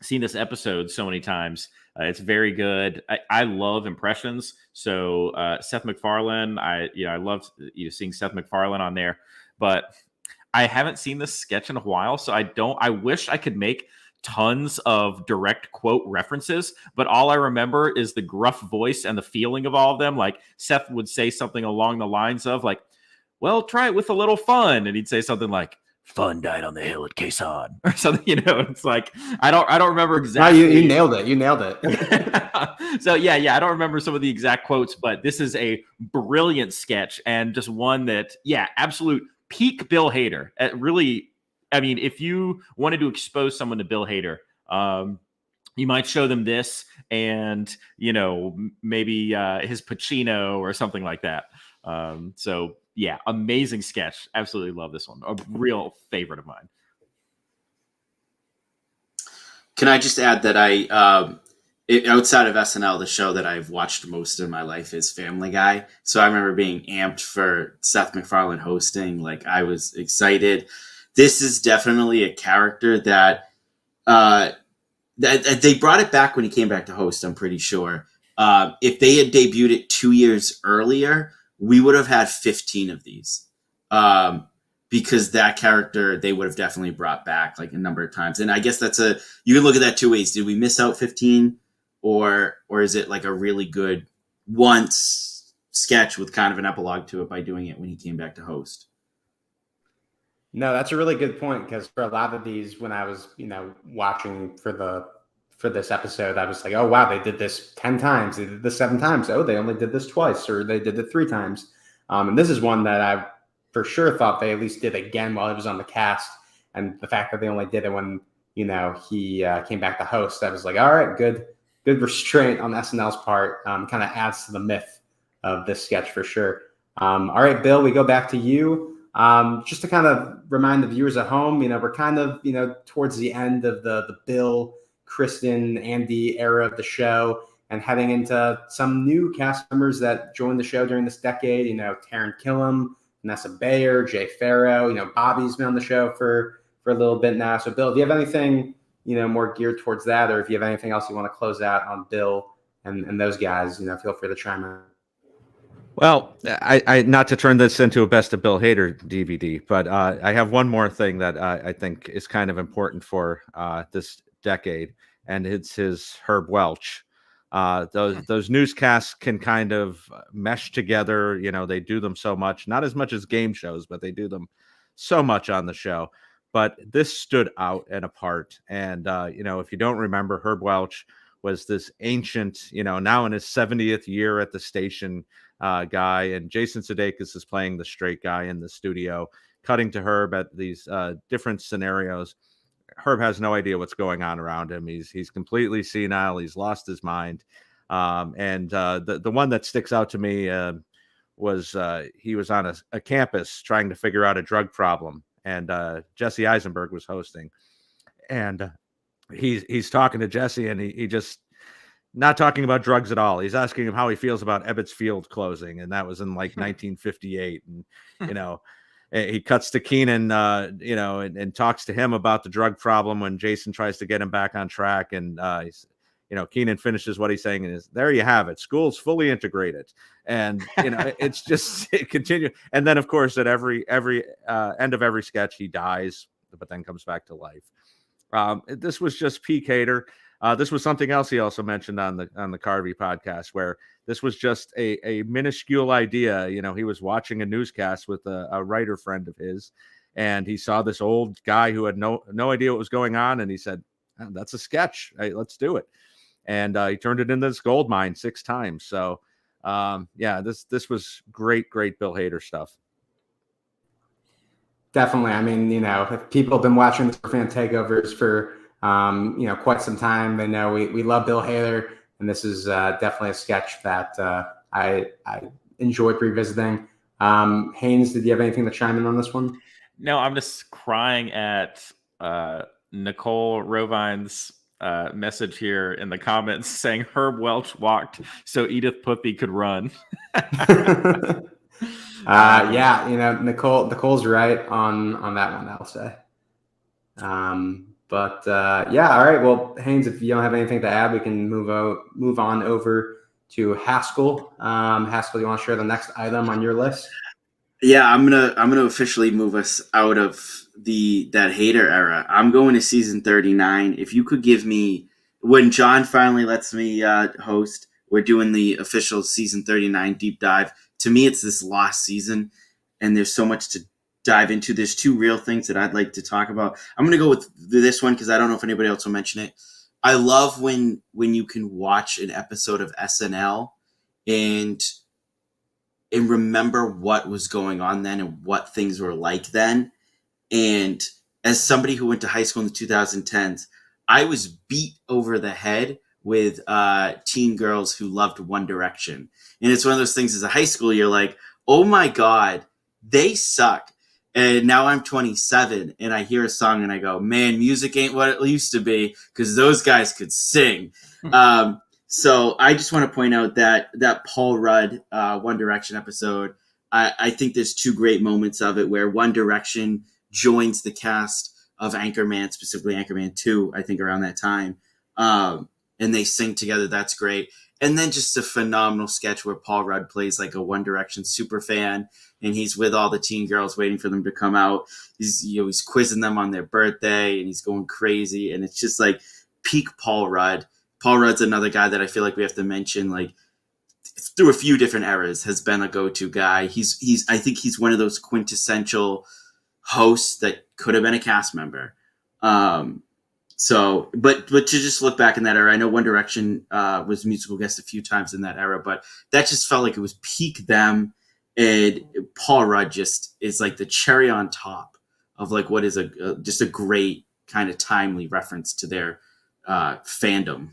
Seen this episode so many times. It's very good. I love impressions. So Seth MacFarlane, I loved seeing Seth MacFarlane on there, but I haven't seen this sketch in a while. So I wish I could make tons of direct quote references, but all I remember is the gruff voice and the feeling of all of them. Like Seth would say something along the lines of like, well, try it with a little fun. And he'd say something like, fun died on the hill at Quezon or something, it's like, I don't remember exactly. No, you nailed it. So yeah. I don't remember some of the exact quotes, but this is a brilliant sketch and just one that, yeah, absolute peak Bill Hader. Really, if you wanted to expose someone to Bill Hader, you might show them this and, maybe his Pacino or something like that. So yeah, amazing sketch. Absolutely love this one. A real favorite of mine. Can I just add that outside of SNL, the show that I've watched most of my life is Family Guy. So I remember being amped for Seth MacFarlane hosting. Like, I was excited. This is definitely a character that they brought it back when he came back to host, I'm pretty sure. If they had debuted it 2 years earlier, we would have had 15 of these. Because that character, they would have definitely brought back like a number of times. And I guess you can look at that two ways. Did we miss out 15? Or is it like a really good once sketch with kind of an epilogue to it by doing it when he came back to host? No, that's a really good point, because for a lot of these, when I was, watching for this episode, I was like, oh, wow, they did this 10 times. They did this 7 times. Oh, they only did this twice, or they did it 3 times. And this is one that I for sure thought they at least did again while he was on the cast. And the fact that they only did it when, he came back to host, I was like, all right, good restraint on SNL's part. Kind of adds to the myth of this sketch for sure. All right, Bill, we go back to you. Just to kind of remind the viewers at home, we're kind of, towards the end of the Bill, Kristen, Andy era of the show, and heading into some new cast members that joined the show during this decade. Taran Killam, Vanessa Bayer, Jay Farrow. Bobby's been on the show for a little bit now. So, Bill, do you have anything more geared towards that, or if you have anything else you want to close out on Bill and those guys, feel free to chime in. Well, I not to turn this into a Best of Bill Hader DVD, but I have one more thing that I think is kind of important for this decade, and it's his Herb Welch. Those newscasts can kind of mesh together. They do them so much, not as much as game shows, but they do them so much on the show. But this stood out and apart. And, if you don't remember, Herb Welch was this ancient, now in his 70th year at the station guy. And Jason Sudeikis is playing the straight guy in the studio, cutting to Herb at these different scenarios. Herb has no idea what's going on around him. He's completely senile. He's lost his mind. And the one that sticks out to me was he was on a campus trying to figure out a drug problem, and Jesse Eisenberg was hosting, and he's talking to Jesse, and he just not talking about drugs at all. He's asking him how he feels about Ebbets Field closing, and that was in like 1958, and he cuts to Keenan, and talks to him about the drug problem when Jason tries to get him back on track. And, Keenan finishes what he's saying and is, there you have it. School's fully integrated. And, it's just, it continues. And then, of course, at every end of every sketch, he dies, but then comes back to life. This was just peak Hader. This was something else he also mentioned on the Carvey podcast, where this was just a minuscule idea. He was watching a newscast with a writer friend of his, and he saw this old guy who had no idea what was going on, and he said, "That's a sketch. Hey, let's do it." And he turned it into this gold mine 6 times. So, this was great Bill Hader stuff. Definitely. I mean, if people have been watching the Superfan Takeovers for quite some time, they know we love Bill Hader, and this is definitely a sketch that I enjoyed revisiting. Haynes, did you have anything to chime in on this one? No, I'm just crying at Nicole Rovine's message here in the comments saying Herb Welch walked so Edith Puthie could run. Nicole's right on that one, I'll say. But all right. Well, Haynes, if you don't have anything to add, we can move on over to Haskell. Haskell, you want to share the next item on your list? Yeah, I'm gonna officially move us out of that Hader era. I'm going to season 39. If you could give me, when John finally lets me host, we're doing the official season 39 deep dive. To me, it's this lost season, and there's so much to dive into. There's 2 real things that I'd like to talk about. I'm going to go with this one because I don't know if anybody else will mention it. I love when you can watch an episode of SNL and remember what was going on then and what things were like then. And as somebody who went to high school in the 2010s, I was beat over the head with teen girls who loved One Direction. And it's one of those things as a high school, you're like, oh my God, they suck. And now I'm 27 and I hear a song and I go, man, music ain't what it used to be, because those guys could sing. So I just want to point out that Paul Rudd One Direction episode, I think there's 2 great moments of it where One Direction joins the cast of Anchorman, specifically Anchorman 2, I think around that time. And they sing together. That's great. And then just a phenomenal sketch where Paul Rudd plays like a One Direction super fan, and he's with all the teen girls waiting for them to come out. He's quizzing them on their birthday, and he's going crazy. And it's just like peak Paul Rudd. Paul Rudd's another guy that I feel like we have to mention, like through a few different eras, has been a go-to guy. I think he's one of those quintessential hosts that could have been a cast member. So, but to just look back in that era, I know One Direction was musical guest a few times in that era, but that just felt like it was peak them. And Paul Rudd just is like the cherry on top of like what is just a great kind of timely reference to their fandom.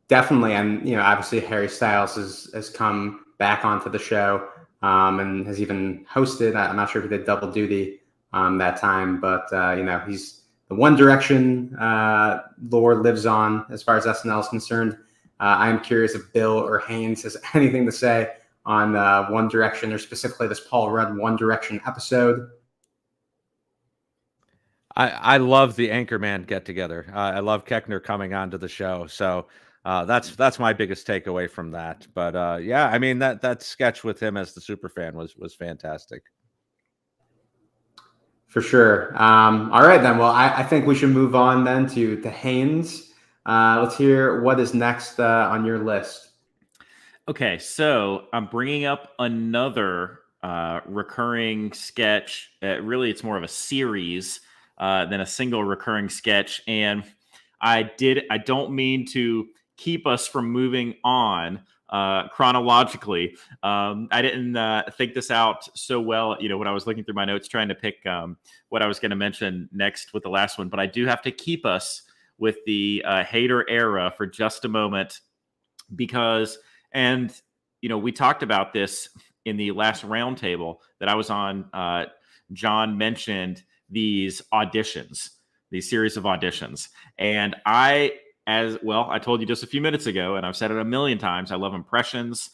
Definitely, and obviously Harry Styles has come back onto the show and has even hosted. I'm not sure if he did double duty that time, but he's. The One Direction lore lives on as far as SNL is concerned. I am curious if Bill or Haynes has anything to say on One Direction, or specifically this Paul Rudd One Direction episode. I love the Anchorman get together. I love Keckner coming onto the show. So that's my biggest takeaway from that. But yeah, I mean that sketch with him as the superfan was fantastic. For sure. All right, then. Well, I think we should move on then to Haynes. Let's hear what is next on your list. Okay, so I'm bringing up another recurring sketch. Really, it's more of a series than a single recurring sketch. And I don't mean to keep us from moving on chronologically. I didn't think this out so well, when I was looking through my notes trying to pick what I was going to mention next with the last one. But I do have to keep us with the hater era for just a moment because, and we talked about this in the last roundtable that I was on. John mentioned these series of auditions. And I told you just a few minutes ago, and I've said it a million times, I love impressions.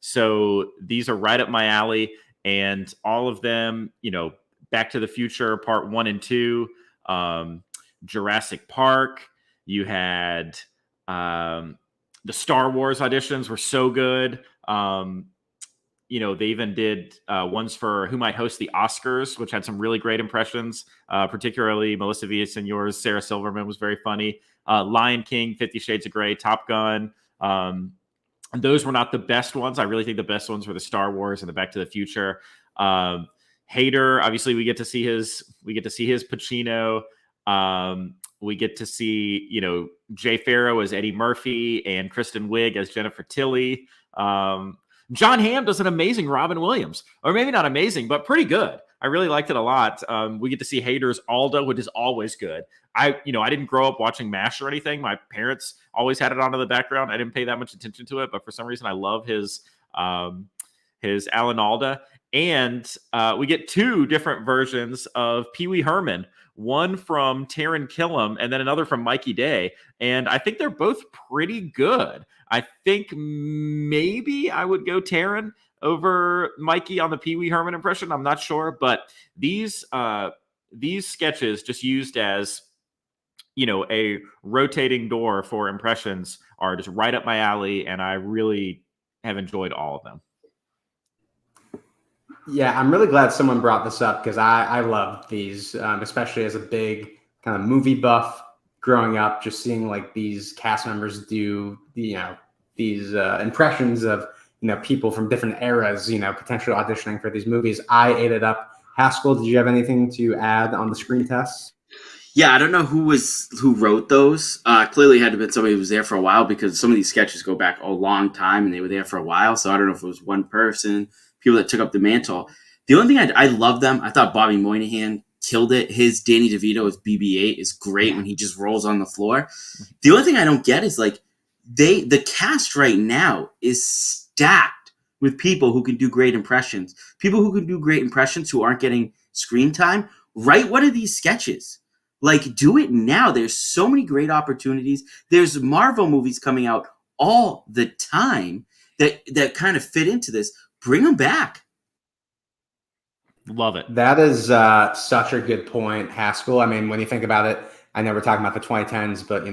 So these are right up my alley, and all of them, Back to the Future Part 1 and 2, Jurassic Park, you had the Star Wars auditions were so good. They even did ones for Who Might Host the Oscars, which had some really great impressions, particularly Melissa Villaseñor's Sarah Silverman was very funny. Lion King, 50 Shades of Grey, Top Gun. Those were not the best ones. I really think the best ones were the Star Wars and the Back to the Future. Hader, obviously, we get to see his Pacino. We get to see, Jay Farrow as Eddie Murphy and Kristen Wiig as Jennifer Tilly. John Hamm does an amazing Robin Williams, or maybe not amazing, but pretty good. I really liked it a lot. We get to see Hader's Aldo, which is always good. I didn't grow up watching MASH or anything. My parents always had it on in the background. I didn't pay that much attention to it, but for some reason I love his Alan Alda. And we get two different versions of Pee Wee Herman, one from Taron Killam and then another from Mikey Day. And I think they're both pretty good. I think maybe I would go Taron over Mikey on the Pee Wee Herman impression. I'm not sure, but these sketches just used as, a rotating door for impressions are just right up my alley. And I really have enjoyed all of them. Yeah, I'm really glad someone brought this up because I love these, especially as a big kind of movie buff growing up, just seeing like these cast members do, these impressions of, people from different eras, potentially auditioning for these movies. I ate it up. Haskell, did you have anything to add on the screen tests? Yeah, I don't know who wrote those. Clearly had to have been somebody who was there for a while because some of these sketches go back a long time and they were there for a while. So I don't know if it was one person, people that took up the mantle. The only thing I love them. I thought Bobby Moynihan killed it. His Danny DeVito as BB-8 is great when he just rolls on the floor. The only thing I don't get is like the cast right now is stacked with people who can do great impressions. People who can do great impressions who aren't getting screen time. Write one of these sketches. Like, do it now. There's so many great opportunities. There's Marvel movies coming out all the time that kind of fit into this. Bring them back. Love it. That is such a good point, Haskell. I mean, when you think about it, I know we're talking about the 2010s, but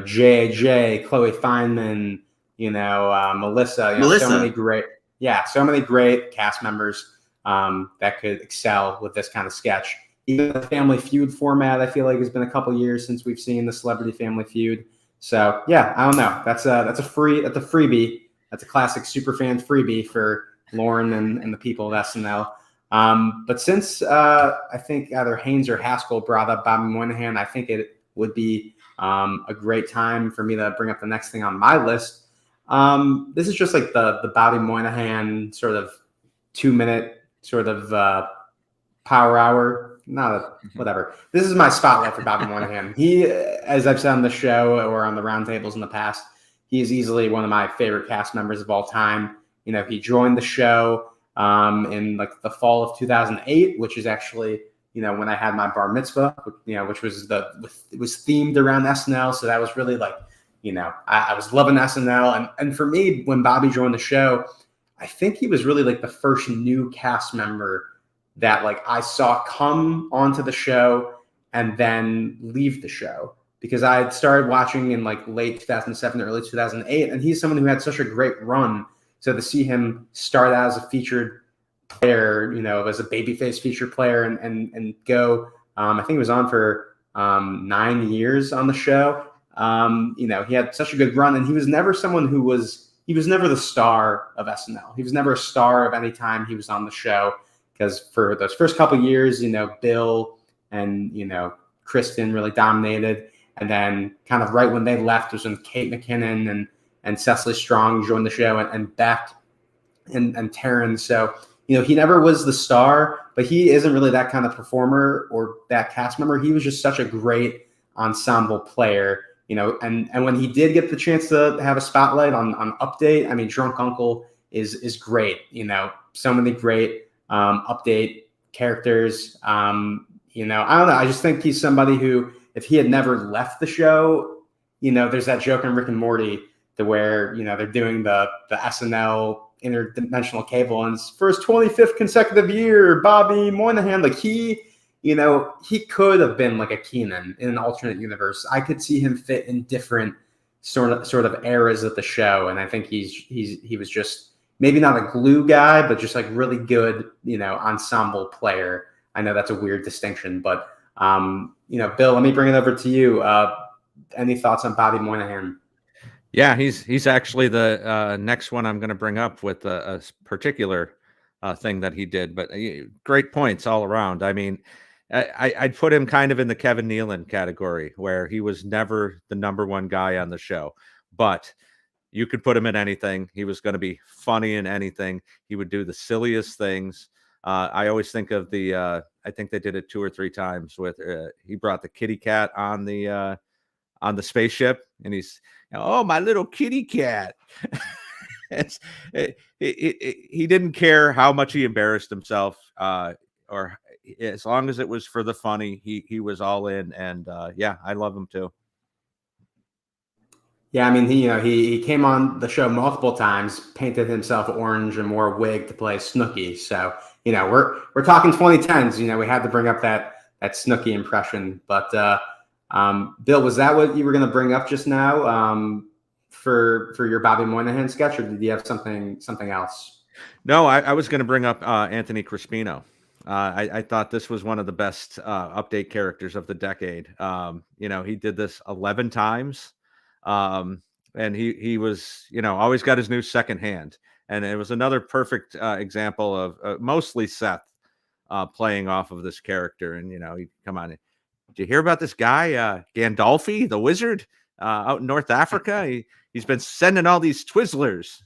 JJ, Chloe Fineman, Melissa, so many great cast members that could excel with this kind of sketch. Even the Family Feud format, I feel like it's been a couple years since we've seen the Celebrity Family Feud. So yeah, I don't know. That's a freebie. That's a classic superfan freebie for Lauren and the people of SNL. But since I think either Haynes or Haskell brought up Bobby Moynihan, I think it would be a great time for me to bring up the next thing on my list. This is just like the Bobby Moynihan sort of 2-minute sort of power hour. Whatever. This is my spotlight for Bobby Moynihan. He, as I've said on the show or on the roundtables in the past, he is easily one of my favorite cast members of all time. He joined the show in like the fall of 2008, which is actually, when I had my bar mitzvah, which was it was themed around SNL. So that was really like, I was loving SNL. And for me, when Bobby joined the show, I think he was really like the first new cast member that like I saw come onto the show and then leave the show, because I had started watching in like late 2007, early 2008, and he's someone who had such a great run. So to see him start out as a featured player, as a babyface featured player, and go, I think he was on for 9 years on the show. He had such a good run, and he was never someone who he was never the star of SNL. He was never a star of any time he was on the show, because for those first couple of years, Bill and, Kristen really dominated. And then kind of right when they left was when Kate McKinnon and Cecily Strong joined the show, and Beck and Taryn. So, he never was the star, but he isn't really that kind of performer or that cast member. He was just such a great ensemble player, and when he did get the chance to have a spotlight on Update, I mean, Drunk Uncle is great. So many great Update characters. I don't know. I just think he's somebody who, if he had never left the show, there's that joke in Rick and Morty to where, they're doing the SNL interdimensional cable, and for his 25th consecutive year, Bobby Moynihan, like he could have been like a Keenan in an alternate universe. I could see him fit in different sort of eras of the show. And I think he was just maybe not a glue guy, but just like really good, ensemble player. I know that's a weird distinction, but Bill, let me bring it over to you. Any thoughts on Bobby Moynihan? Yeah, he's actually the next one I'm going to bring up with a particular thing that he did. But great points all around. I mean, I'd put him kind of in the Kevin Nealon category, where he was never the number one guy on the show, but you could put him in anything. He was going to be funny in anything. He would do the silliest things. I always think of I think they did it 2 or 3 times with, he brought the kitty cat on the spaceship, and he's, oh, my little kitty cat. He didn't care how much he embarrassed himself, or as long as it was for the funny, he was all in. And yeah, I love him too. Yeah, I mean, he came on the show multiple times, painted himself orange and wore a wig to play Snooki. So, we're talking 2010s. We had to bring up that Snooki impression. But Bill, was that what you were going to bring up just now for your Bobby Moynihan sketch, or did you have something else? No, I was going to bring up Anthony Crispino. I thought this was one of the best Update characters of the decade. He did this 11 times. And he was, always got his news secondhand. And it was another perfect example of mostly Seth playing off of this character. And, he'd come on. Did you hear about this guy, Gandolfi, the wizard out in North Africa? He's been sending all these Twizzlers.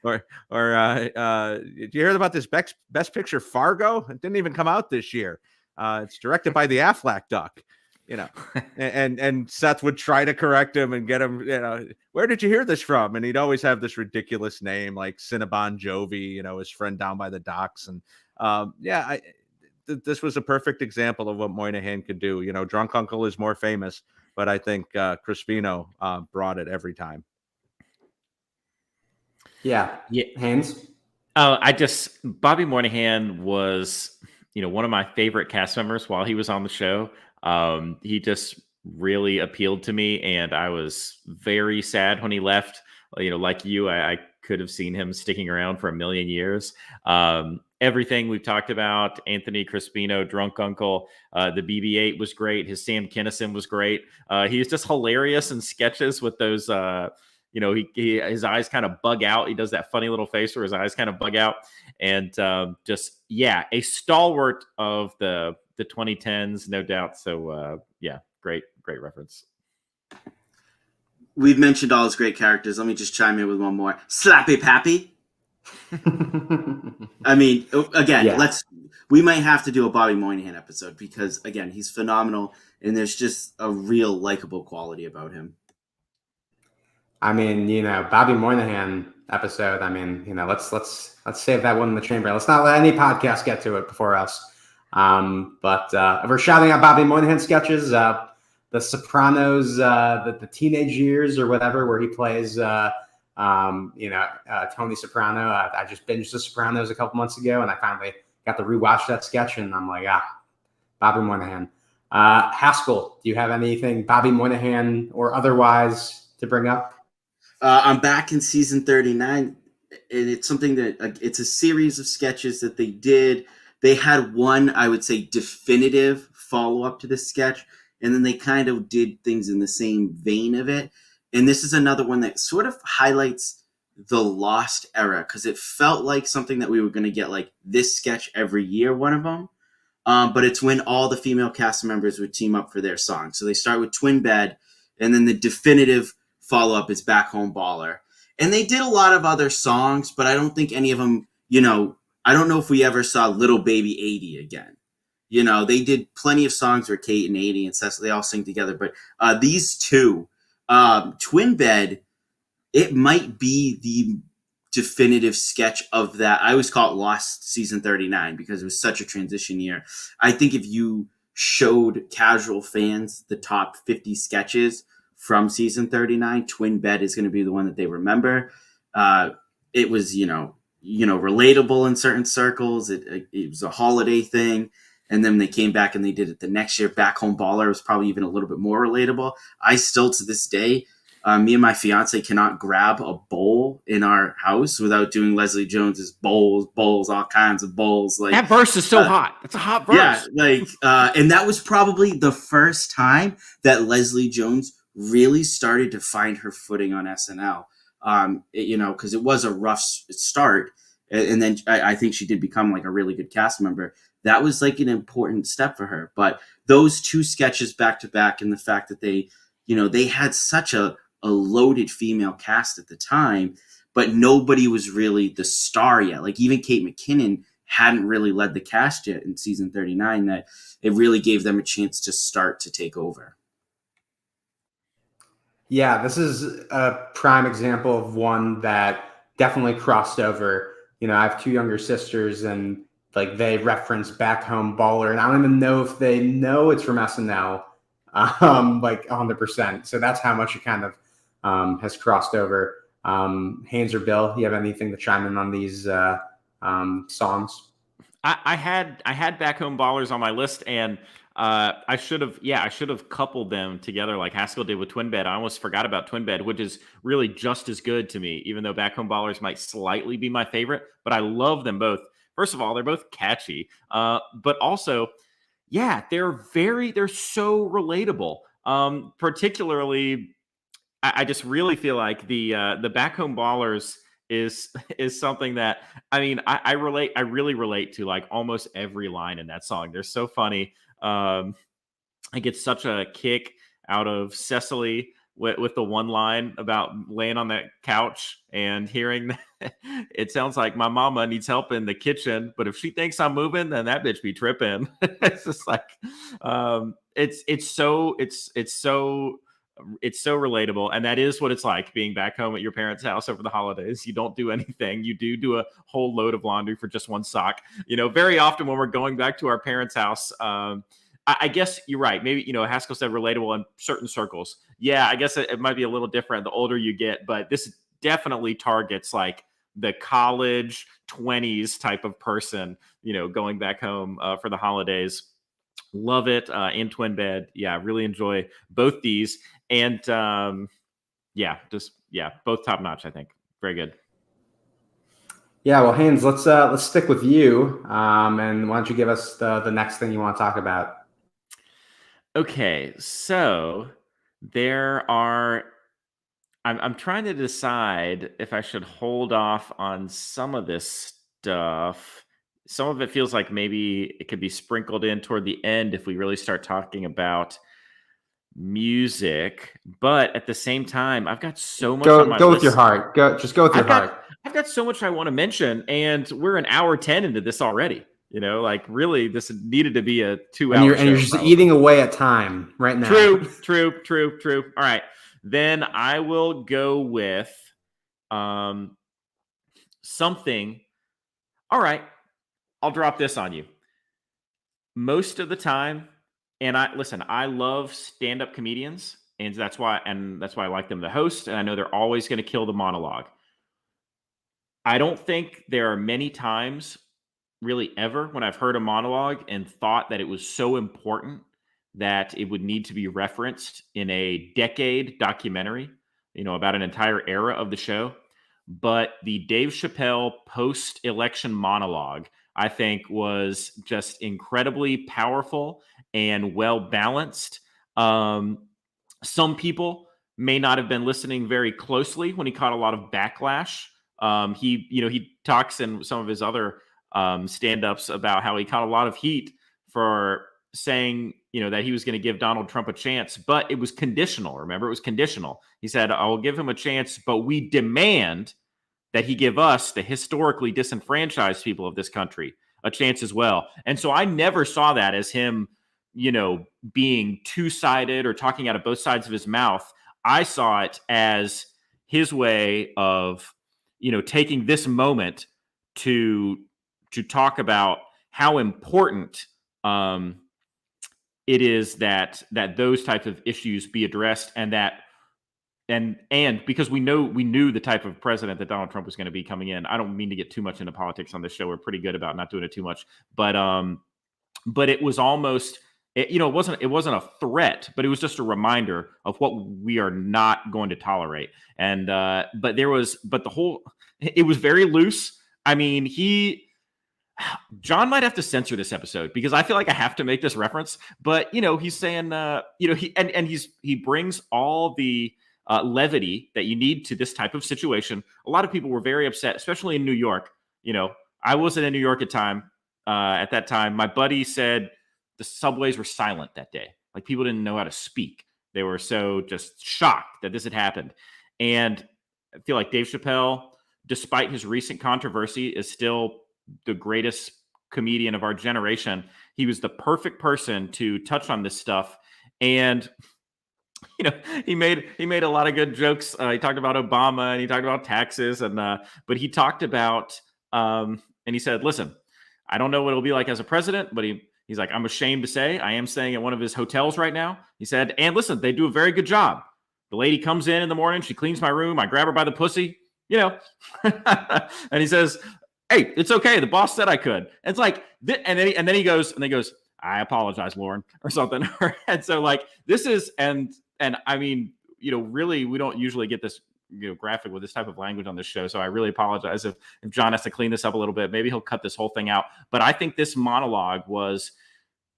or did you hear about this Best Picture Fargo? It didn't even come out this year. It's directed by the Affleck duck. And Seth would try to correct him and get him, where did you hear this from? And he'd always have this ridiculous name like Cinnabon Jovi, his friend down by the docks. And this was a perfect example of what Moynihan could do. Drunk Uncle is more famous, but I think Crispino brought it every time. Yeah. Haynes? Bobby Moynihan was, one of my favorite cast members while he was on the show. He just really appealed to me, and I was very sad when he left. Like you, I could have seen him sticking around for a million years. Everything we've talked about, Anthony Crispino, Drunk Uncle, the BB-8 was great. His Sam Kinison was great. He is just hilarious in sketches with those, his eyes kind of bug out. He does that funny little face where his eyes kind of bug out. And a stalwart of the 2010s, no doubt. So great reference. We've mentioned all his great characters. Let me just chime in with one more. Slappy Pappy. I mean, again, we might have to do a Bobby Moynihan episode, because again, he's phenomenal, and there's just a real likable quality about him. I mean, Bobby Moynihan episode. I mean, let's save that one in the chamber. Let's not let any podcast get to it before us. But if we're shouting out Bobby Moynihan sketches, The Sopranos, the teenage years or whatever, where he plays, Tony Soprano. I just binged The Sopranos a couple months ago, and I finally got to rewatch that sketch, and I'm like, Bobby Moynihan. Haskell, do you have anything Bobby Moynihan or otherwise to bring up? I'm back in season 39, and it's something that it's a series of sketches that they did. They had one, I would say, definitive follow-up to this sketch, and then they kind of did things in the same vein of it. And this is another one that sort of highlights the Lost era, because it felt like something that we were going to get like this sketch every year, one of them. But it's when all the female cast members would team up for their song. So they start with Twin Bed, and then the definitive follow-up is Back Home Baller. And they did a lot of other songs, but I don't think any of them, I don't know if we ever saw Little Baby 80 again. They did plenty of songs where Kate and 80 and Cecily, they all sing together. But these two, Twin Bed, it might be the definitive sketch of that. I always call it Lost season 39 because it was such a transition year. I think if you showed casual fans the top 50 sketches from season 39, Twin Bed is going to be the one that they remember. It was, relatable in certain circles. It was a holiday thing. And then they came back and they did it the next year. Back Home Baller was probably even a little bit more relatable. I still, to this day, me and my fiance cannot grab a bowl in our house without doing Leslie Jones's bowls, all kinds of bowls. Like that verse is so hot. That's a hot verse. Yeah, and that was probably the first time that Leslie Jones really started to find her footing on SNL. Because it was a rough start, and then I think she did become like a really good cast member. That was like an important step for her. But those two sketches back to back, and the fact that they had such a loaded female cast at the time, but nobody was really the star yet. Like even Kate McKinnon hadn't really led the cast yet in season 39, that it really gave them a chance to start to take over. Yeah, this is a prime example of one that definitely crossed over. I have two younger sisters, and like they reference Back Home Baller, and I don't even know if they know it's from SNL, like 100%. So that's how much it kind of has crossed over. Haynes or Bill, you have anything to chime in on these songs? I had Back Home Ballers on my list, and I should have coupled them together like Haskell did with Twin Bed. I almost forgot about Twin Bed, which is really just as good to me, even though Back Home Ballers might slightly be my favorite. But I love them both. First of all, they're both catchy, but also, yeah, they're so relatable. Particularly, I just really feel like the Back Home Ballers is something that, I mean, I really relate to like almost every line in that song. They're so funny. I get such a kick out of Cecily with the one line about laying on that couch and hearing that it sounds like my mama needs help in the kitchen, but if she thinks I'm moving, then that bitch be tripping. It's just like, it's so relatable. And that is what it's like being back home at your parents' house over the holidays. You don't do anything. You do a whole load of laundry for just one sock. Very often when we're going back to our parents' house, I guess you're right. Maybe, Haskell said relatable in certain circles. Yeah, I guess it might be a little different the older you get, but this definitely targets like the college 20s type of person, going back home for the holidays. Love it. In Twin Bed. Yeah, really enjoy both these. And both top notch, I think. Very good. Yeah, well, Haynes, let's stick with you. And why don't you give us the next thing you want to talk about? Okay, so I'm trying to decide if I should hold off on some of this stuff. Some of it feels like maybe it could be sprinkled in toward the end if we really start talking about music. But at the same time, I've got so much on my list. Go with your heart. Go with your heart. I've got so much I want to mention, and we're an hour 10 into this already. Really, this needed to be a 2-hour show. And you're just eating away at time right now. True. All right. Then I will go with something. All right. I'll drop this on you. Most of the time, and I love stand-up comedians, and that's why I like them to host, and I know they're always going to kill the monologue. I don't think there are many times really ever when I've heard a monologue and thought that it was so important that it would need to be referenced in a decade documentary, about an entire era of the show. But the Dave Chappelle post-election monologue, I think, was just incredibly powerful and well-balanced. Some people may not have been listening very closely when he caught a lot of backlash. He talks in some of his other stand-ups about how he caught a lot of heat for saying, that he was going to give Donald Trump a chance, but it was conditional. Remember, it was conditional. He said, I'll give him a chance, but we demand that he give us, the historically disenfranchised people of this country, a chance as well. And so I never saw that as him, being two-sided or talking out of both sides of his mouth. I saw it as his way of, taking this moment to talk about how important it is that those types of issues be addressed, and that and because we knew the type of president that Donald Trump was going to be coming in. I don't mean to get too much into politics on this show. We're pretty good about not doing it too much, but it was almost, it wasn't a threat, but it was just a reminder of what we are not going to tolerate. And it was very loose. I mean, John might have to censor this episode because I feel like I have to make this reference, but he's saying, he brings all the levity that you need to this type of situation. A lot of people were very upset, especially in New York. I wasn't in New York at that time. My buddy said the subways were silent that day. Like, people didn't know how to speak. They were so just shocked that this had happened. And I feel like Dave Chappelle, despite his recent controversy, is still the greatest comedian of our generation. He was the perfect person to touch on this stuff. And, he made a lot of good jokes. He talked about Obama and he talked about taxes, but he talked about, and he said, listen, I don't know what it'll be like as a president, but he's like, I'm ashamed to say I am staying at one of his hotels right now. He said, and listen, they do a very good job. The lady comes in the morning, she cleans my room, I grab her by the pussy, and he says, hey, it's okay. The boss said I could. And it's like, and then he goes, I apologize, Lauren, or something. And so, like, this is, and I mean, really, we don't usually get this, graphic with this type of language on this show. So I really apologize if John has to clean this up a little bit. Maybe he'll cut this whole thing out. But I think this monologue was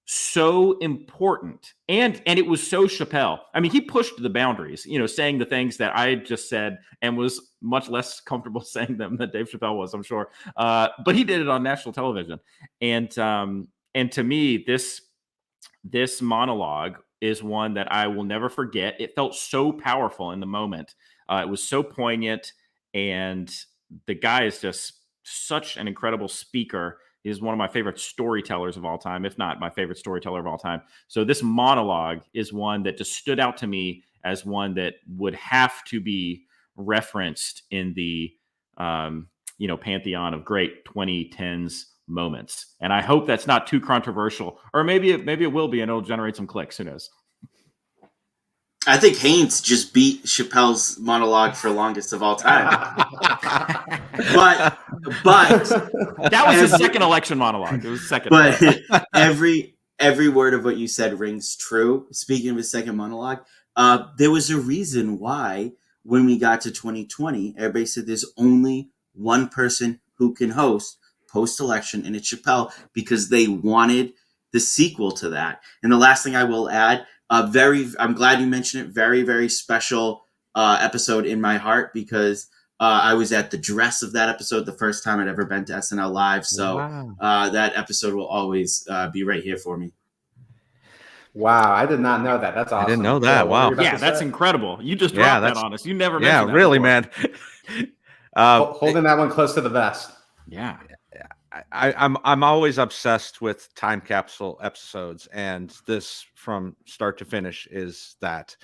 so important, and it was so Chappelle. I mean, he pushed the boundaries, saying the things that I just said, and was much less comfortable saying them than Dave Chappelle was, I'm sure. But he did it on national television, and to me, this monologue is one that I will never forget. It felt so powerful in the moment. It was so poignant, and the guy is just such an incredible speaker. He's one of my favorite storytellers of all time, if not my favorite storyteller of all time. So this monologue is one that just stood out to me as one that would have to be referenced in the pantheon of great 2010s moments. And I hope that's not too controversial, or maybe it will be, and it'll generate some clicks. Who knows? I think Haynes just beat Chappelle's monologue for longest of all time. but that was his second election monologue. It was second. But every word of what you said rings true. Speaking of his second monologue, there was a reason why when we got to 2020, everybody said there's only one person who can host post-election, and it's Chappelle, because they wanted the sequel to that. And the last thing I will add, I'm glad you mentioned it. Very, very special episode in my heart, because I was at the dress of that episode the first time I'd ever been to SNL Live. So wow. That episode will always be right here for me. Wow, I did not know that. That's awesome. I didn't know that. Wow. Yeah, that's incredible. You just dropped that on us. You never mentioned that really, before. Man. Holding that one close to the vest. Yeah. I'm always obsessed with time capsule episodes, and this, from start to finish, is that,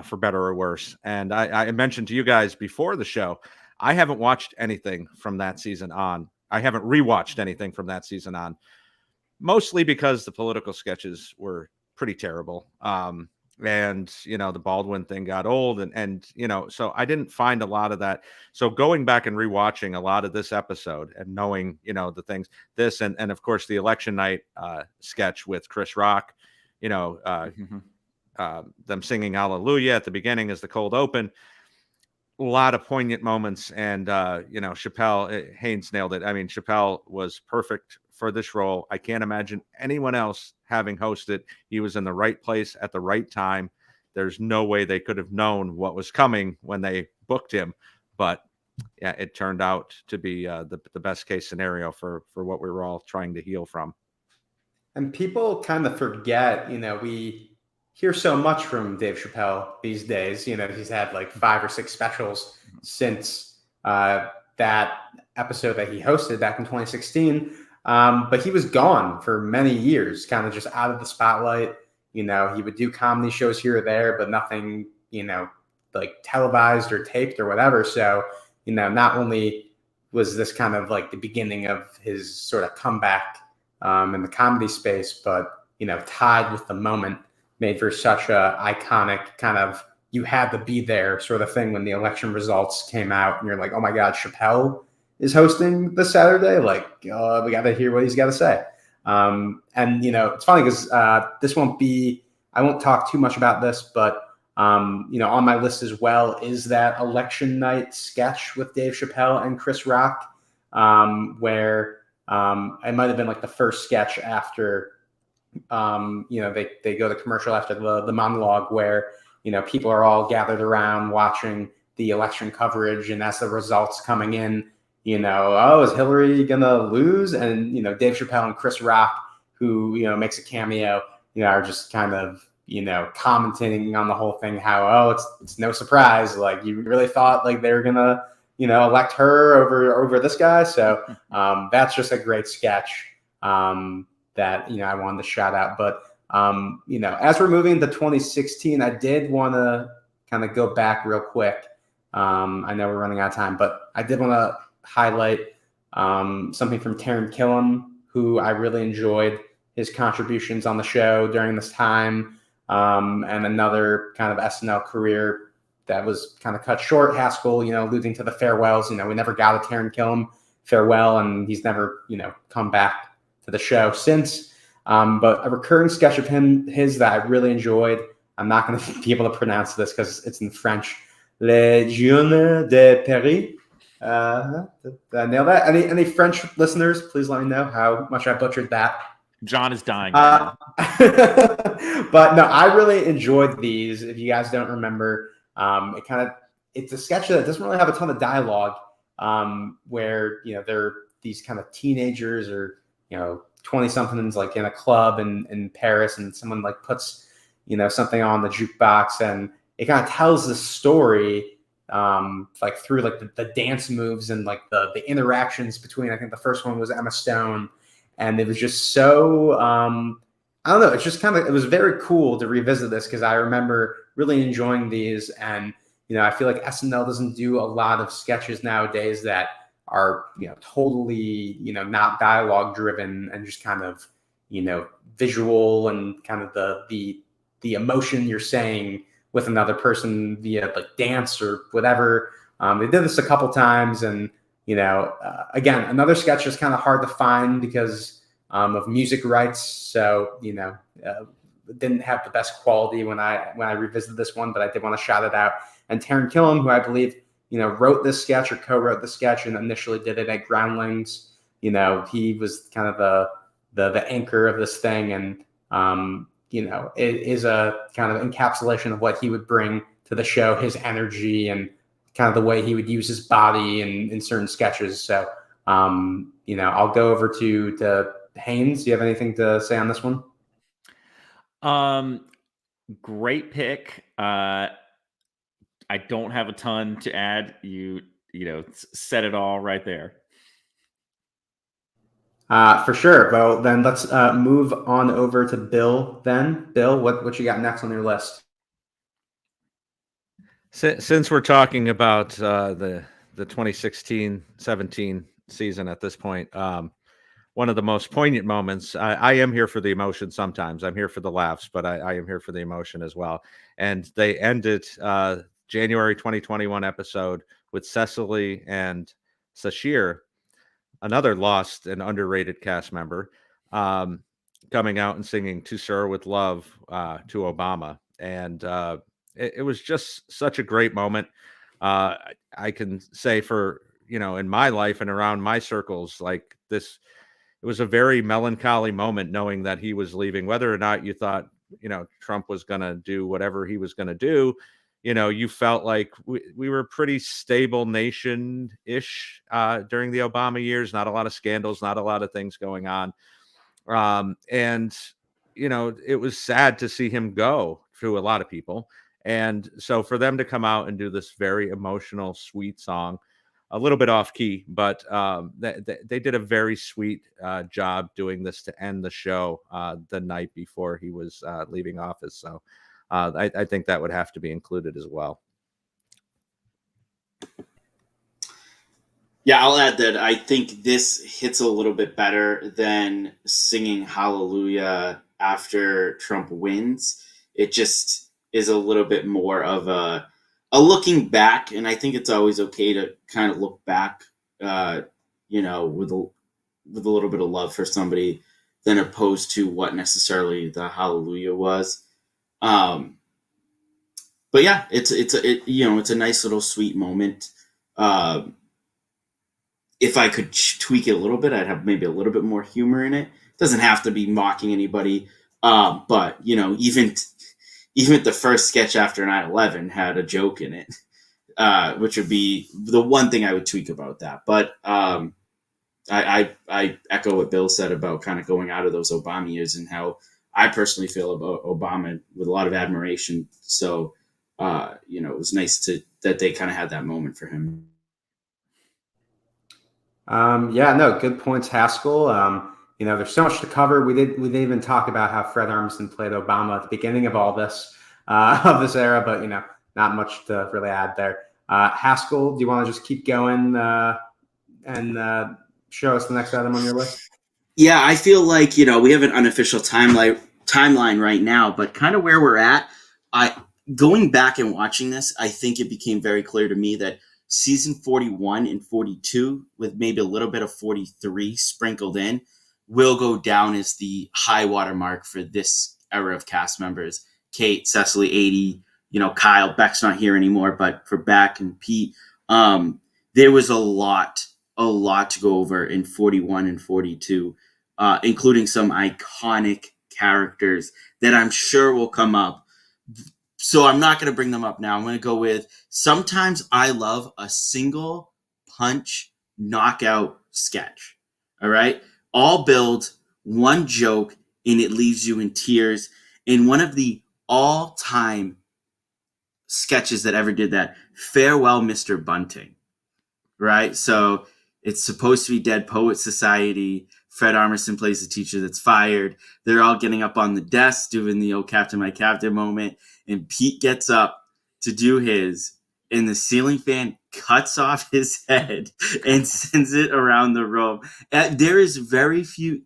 for better or worse. And I mentioned to you guys before the show, I haven't watched anything from that season on. I haven't rewatched anything from that season on, mostly because the political sketches were pretty terrible. and the Baldwin thing got old, and so I didn't find a lot of that. So going back and rewatching a lot of this episode and knowing the things, this and of course the election night sketch with Chris Rock, them singing Hallelujah at the beginning as the cold open. A lot of poignant moments, and Chappelle, Haynes nailed it. I mean, Chappelle was perfect for this role. I can't imagine anyone else having hosted. He was in the right place at the right time. There's no way they could have known what was coming when they booked him, but yeah, it turned out to be the best case scenario for what we were all trying to heal from. And people kind of forget, we hear so much from Dave Chappelle these days. He's had like 5 or 6 specials since that episode that he hosted back in 2016. But he was gone for many years, kind of just out of the spotlight. He would do comedy shows here or there, but nothing, like televised or taped or whatever. So, not only was this kind of like the beginning of his sort of comeback in the comedy space, but, tied with the moment, made for such a iconic kind of, you had to be there sort of thing when the election results came out and you're like, oh my God, Chappelle is hosting this Saturday. Like, we got to hear what he's got to say. And, it's funny because this won't be, I won't talk too much about this, but, on my list as well is that election night sketch with Dave Chappelle and Chris Rock, where it might have been like the first sketch after, they go to commercial after the monologue where, people are all gathered around watching the election coverage. And as the results coming in, is Hillary going to lose? And, Dave Chappelle and Chris Rock, who, makes a cameo, are just kind of, commenting on the whole thing, how, it's no surprise. Like, you really thought like they were going to, elect her over this guy. So that's just a great sketch. That, I wanted to shout out. But, as we're moving to 2016, I did want to kind of go back real quick. I know we're running out of time, but I did want to highlight something from Taran Killam, who I really enjoyed his contributions on the show during this time, and another kind of SNL career that was kind of cut short. Haskell, alluding to the farewells. We never got a Taran Killam farewell, and he's never, come back to the show since. But a recurring sketch of his that I really enjoyed. I'm not going to be able to pronounce this because it's in French. Les Jeunes de Paris. Did I nail that? Any French listeners, please let me know how much I butchered that. John is dying. But no, I really enjoyed these. If you guys don't remember, it's a sketch that doesn't really have a ton of dialogue, where they're these kind of teenagers or 20-somethings like in a club in Paris, and someone like puts something on the jukebox, and it kind of tells the story like through like the dance moves and like the interactions between, I think the first one was Emma Stone, and it was just so I don't know, it's just kind of, it was very cool to revisit this because I remember really enjoying these. And I feel like SNL doesn't do a lot of sketches nowadays that are totally not dialogue driven and just kind of visual and kind of the emotion you're saying with another person via like dance or whatever. They did this a couple times, and again, another sketch is kind of hard to find because of music rights, so didn't have the best quality when I revisited this one, but I did want to shout it out. And Taran Killam, who I believe wrote this sketch or co-wrote the sketch and initially did it at Groundlings. He was kind of the anchor of this thing, and it is a kind of encapsulation of what he would bring to the show, his energy and kind of the way he would use his body in certain sketches. So I'll go over to Haynes. Do you have anything to say on this one? Great pick. I don't have a ton to add. You said it all right there. For sure. Well, then let's move on over to Bill. Then, Bill, what you got next on your list? Since we're talking about the 2016-17 season at this point, one of the most poignant moments. I am here for the emotion sometimes. I'm here for the laughs, but I am here for the emotion as well. And they ended January 2021 episode with Cecily and Sashir, another lost and underrated cast member, coming out and singing "To Sir with Love" to Obama. And it was just such a great moment. I can say for, in my life and around my circles, like this, it was a very melancholy moment knowing that he was leaving, whether or not you thought, Trump was going to do whatever he was going to do. You felt like we were a pretty stable nation-ish during the Obama years, not a lot of scandals, not a lot of things going on. And, it was sad to see him go to a lot of people. And so for them to come out and do this very emotional, sweet song, a little bit off key, but they did a very sweet job doing this to end the show the night before he was leaving office. So I think that would have to be included as well. Yeah, I'll add that I think this hits a little bit better than singing Hallelujah after Trump wins. It just is a little bit more of a looking back, and I think it's always okay to kind of look back, with a little bit of love for somebody, than opposed to what necessarily the Hallelujah was. But yeah, it's a nice little sweet moment. If I could tweak it a little bit, I'd have maybe a little bit more humor in it. It doesn't have to be mocking anybody, but even the first sketch after 9/11 had a joke in it, which would be the one thing I would tweak about that. But I echo what Bill said about kind of going out of those Obama years and how I personally feel about Obama with a lot of admiration. So, it was nice that they kind of had that moment for him. Good points, Haskell. There's so much to cover. We didn't even talk about how Fred Armisen played Obama at the beginning of all this, of this era, but not much to really add there. Haskell, do you want to just keep going and show us the next item on your list? Yeah, I feel like we have an unofficial timeline right now, but kind of where we're at. Going back and watching this, I think it became very clear to me that season 41 and 42, with maybe a little bit of 43 sprinkled in, will go down as the high water mark for this era of cast members. Kate, Cecily, 80, Kyle, Beck's not here anymore, but for Beck and Pete, there was a lot to go over in 41 and 42, including some iconic characters that I'm sure will come up. So I'm not going to bring them up now. I'm going to go with, sometimes I love a single punch knockout sketch. All right. All build, one joke, and it leaves you in tears. And one of the all-time sketches that ever did that, Farewell, Mr. Bunting. Right. So it's supposed to be Dead Poet Society. Fred Armisen plays the teacher that's fired. They're all getting up on the desk doing the "Oh, Captain, my Captain" moment. And Pete gets up to do his, and the ceiling fan cuts off his head and sends it around the room. There's very few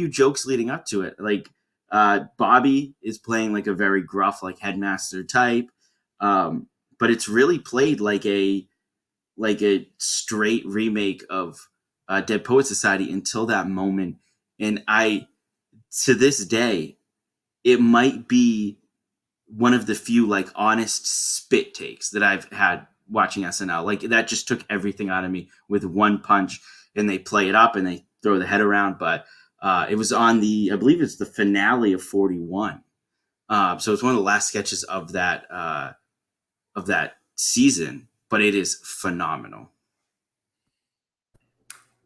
jokes leading up to it. Like Bobby is playing like a very gruff, like headmaster type. But it's really played like a straight remake of Dead Poet Society until that moment. And to this day, it might be one of the few like honest spit takes that I've had watching SNL. Like that just took everything out of me with one punch, and they play it up and they throw the head around. But it was on I believe it's the finale of 41. So it's one of the last sketches of that season, but it is phenomenal.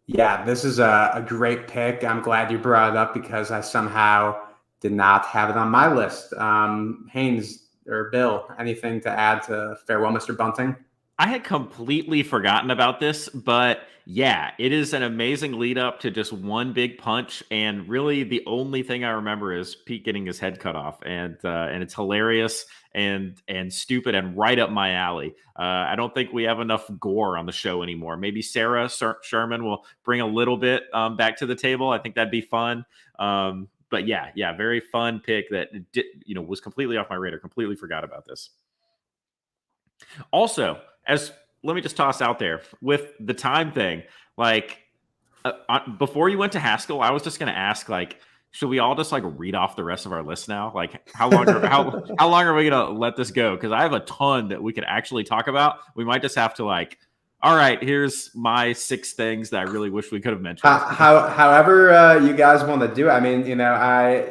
Yeah, this is a great pick. I'm glad you brought it up because I somehow did not have it on my list. Haynes or Bill, anything to add to Farewell, Mr. Bunting? I had completely forgotten about this, but yeah, it is an amazing lead up to just one big punch, and really the only thing I remember is Pete getting his head cut off, and it's hilarious and stupid and right up my alley. I don't think we have enough gore on the show anymore. Maybe Sarah Sherman will bring a little bit back to the table. I think that'd be fun. But yeah, very fun pick that was completely off my radar. Completely forgot about this. Also, let me just toss out there with the time thing, like before you went to Haskell, I was just going to ask, like, should we all just like read off the rest of our list now? Like, how long are we going to let this go? Because I have a ton that we could actually talk about. We might just have to like, all right, here's my 6 things that I really wish we could have mentioned. However, you guys want to do it. I mean, how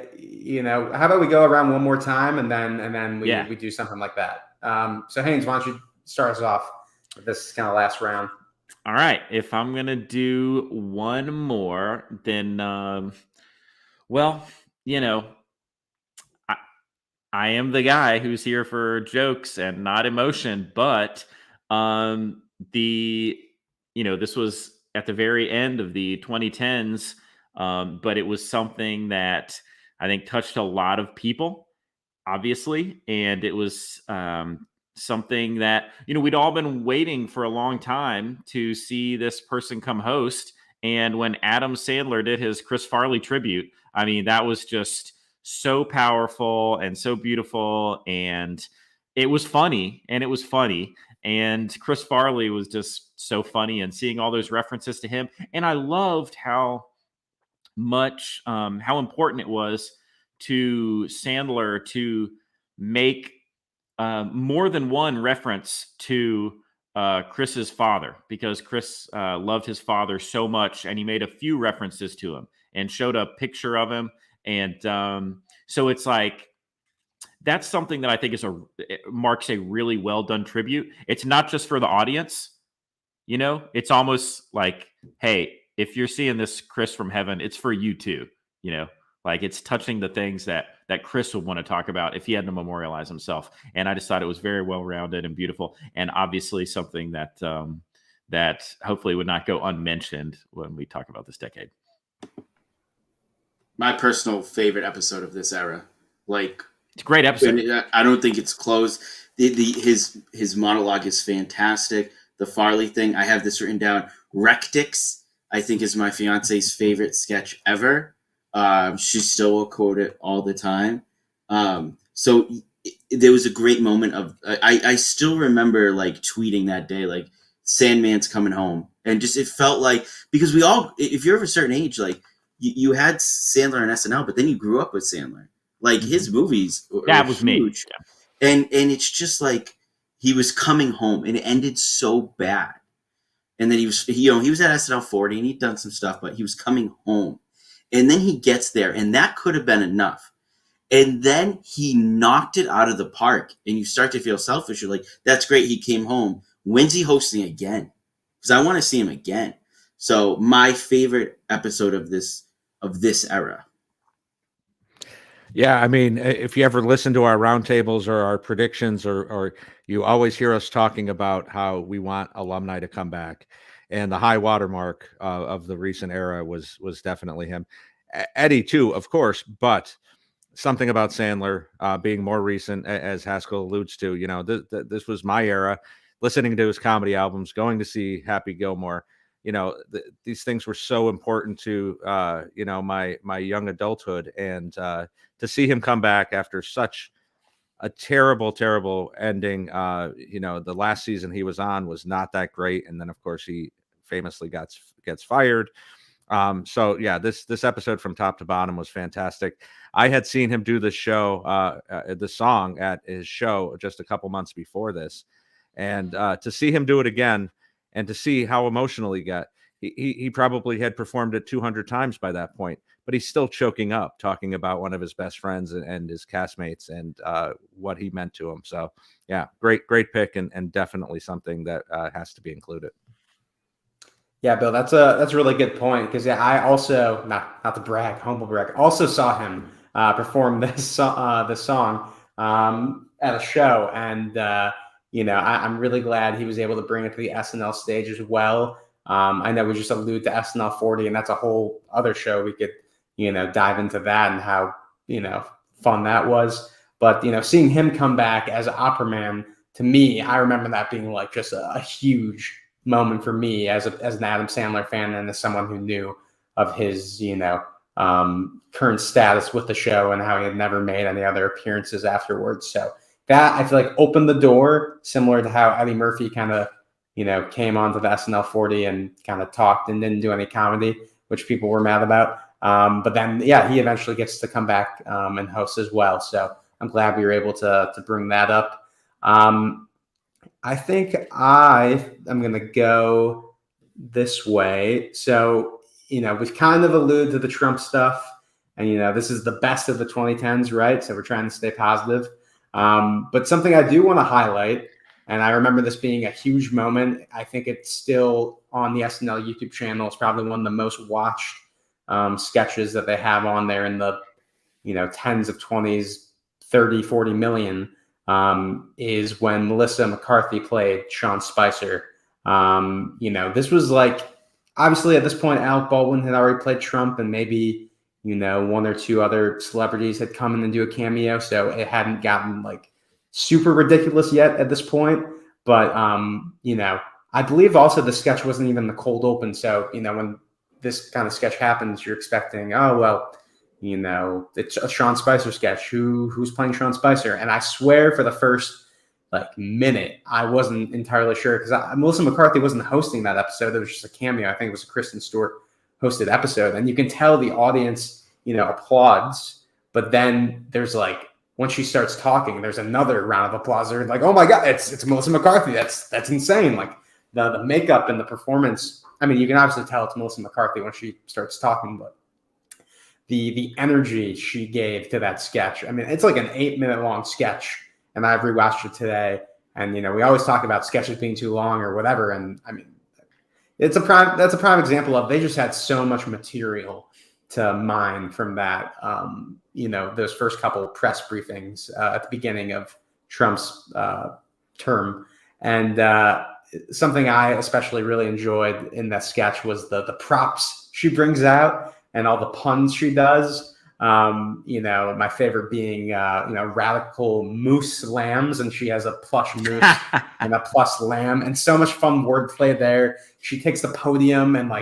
about we go around one more time and then we do something like that. So Haynes, why don't you start us off with this kind of last round? All right. If I'm going to do one more, then, I am the guy who's here for jokes and not emotion, but, this was at the very end of the 2010s, but it was something that I think touched a lot of people, obviously, and it was something that we'd all been waiting for a long time to see this person come host. And when Adam Sandler did his Chris Farley tribute, I mean, that was just so powerful and so beautiful, and it was funny. And Chris Farley was just so funny, and seeing all those references to him, and I loved how much how important it was to Sandler to make more than one reference to Chris's father, because Chris loved his father so much, and he made a few references to him and showed a picture of him. And so it's like, that's something that I think marks a really well done tribute. It's not just for the audience, it's almost like, hey, if you're seeing this Chris from heaven, it's for you too, like it's touching the things that Chris would want to talk about if he had to memorialize himself. And I just thought it was very well rounded and beautiful, and obviously something that that hopefully would not go unmentioned when we talk about this decade. My personal favorite episode of this era, like, it's a great episode. I don't think it's close. His monologue is fantastic. The Farley thing, I have this written down. Rectix, I think, is my fiance's favorite sketch ever. She still will quote it all the time. So there was a great moment of, I still remember like tweeting that day, like, Sandman's coming home. And just, it felt like, because we all, if you're of a certain age, like, you had Sandler and SNL, but then you grew up with Sandler. Like, his movies were was huge. Yeah. And it's just like, he was coming home, and it ended so bad. And then he was at SNL 40, and he'd done some stuff, but he was coming home. And then he gets there, and that could have been enough. And then he knocked it out of the park, and you start to feel selfish. You're like, that's great, he came home. When's he hosting again? Because I want to see him again. So my favorite episode of this era. Yeah, I mean, if you ever listen to our roundtables or our predictions, or you always hear us talking about how we want alumni to come back, and the high watermark of the recent era was definitely him. Eddie too, of course, but something about Sandler being more recent, as Haskell alludes to. This was my era, listening to his comedy albums, going to see Happy Gilmore. These things were so important to my young adulthood, and to see him come back after such a terrible ending. The last season he was on was not that great, and then of course he famously gets fired. So yeah, this episode from top to bottom was fantastic. I had seen him do the song at his show just a couple months before this, and to see him do it again, and to see how emotional he got. He probably had performed it 200 times by that point, but he's still choking up talking about one of his best friends and his castmates, and what he meant to him. So yeah, great pick, and definitely something that has to be included. Yeah, Bill, that's a really good point, because I also, not to brag, humble brag, also saw him perform the song at a show, and I'm really glad he was able to bring it to the SNL stage as well. I know we just allude to SNL 40, and that's a whole other show. We could, dive into that and how, fun that was. But, seeing him come back as Opera Man, to me, I remember that being like just a huge moment for me as an Adam Sandler fan and as someone who knew of his, current status with the show and how he had never made any other appearances afterwards. So that, I feel like, opened the door, similar to how Eddie Murphy kind of, came onto the SNL 40 and kind of talked and didn't do any comedy, which people were mad about. But then, yeah, he eventually gets to come back and host as well. So I'm glad we were able to bring that up. I think I'm going to go this way. So, we've kind of alluded to the Trump stuff, and, this is the best of the 2010s, right? So we're trying to stay positive. But something I do want to highlight, and I remember this being a huge moment. I think it's still on the SNL YouTube channel. It's probably one of the most watched sketches that they have on there in the, tens of 20s, 30, 40 million, is when Melissa McCarthy played Sean Spicer. This was like, obviously at this point, Alec Baldwin had already played Trump, and maybe, one or two other celebrities had come in and do a cameo. So it hadn't gotten like super ridiculous yet at this point. But, I believe also the sketch wasn't even the cold open. So, when this kind of sketch happens, you're expecting, oh, well, it's a Sean Spicer sketch. Who's playing Sean Spicer? And I swear for the first minute, I wasn't entirely sure because Melissa McCarthy wasn't hosting that episode. It was just a cameo. I think it was a Kristen Stewart hosted episode. And you can tell the audience, applauds. But then there's once she starts talking, there's another round of applause. They're like, oh my God, it's Melissa McCarthy. That's insane. Like the makeup and the performance. I mean, you can obviously tell it's Melissa McCarthy when she starts talking, but the energy she gave to that sketch. I mean, it's like an 8-minute long sketch, and I've rewatched it today. And we always talk about sketches being too long or whatever. And I mean, that's a prime example of they just had so much material to mine from that. Those first couple of press briefings at the beginning of Trump's term. And something I especially really enjoyed in that sketch was the props she brings out and all the puns she does. My favorite being, radical moose lambs, and she has a plush moose and a plush lamb, and so much fun wordplay there. She takes the podium and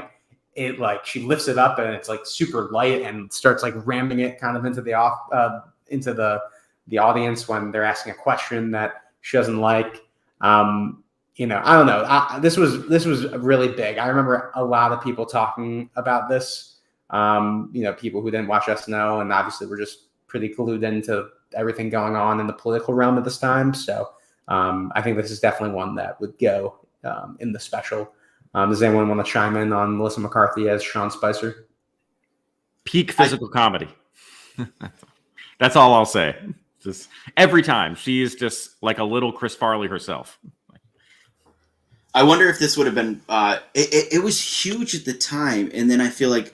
she lifts it up, and it's super light and starts ramming it kind of into the audience when they're asking a question that she doesn't like. I don't know. This was really big. I remember a lot of people talking about this. People who didn't watch SNL and obviously were just pretty glued into everything going on in the political realm at this time. So I think this is definitely one that would go in the special. Does anyone want to chime in on Melissa McCarthy as Sean Spicer? Peak physical comedy. That's all I'll say. Just every time she is just like a little Chris Farley herself. I wonder if this would have been. It was huge at the time, and then I feel like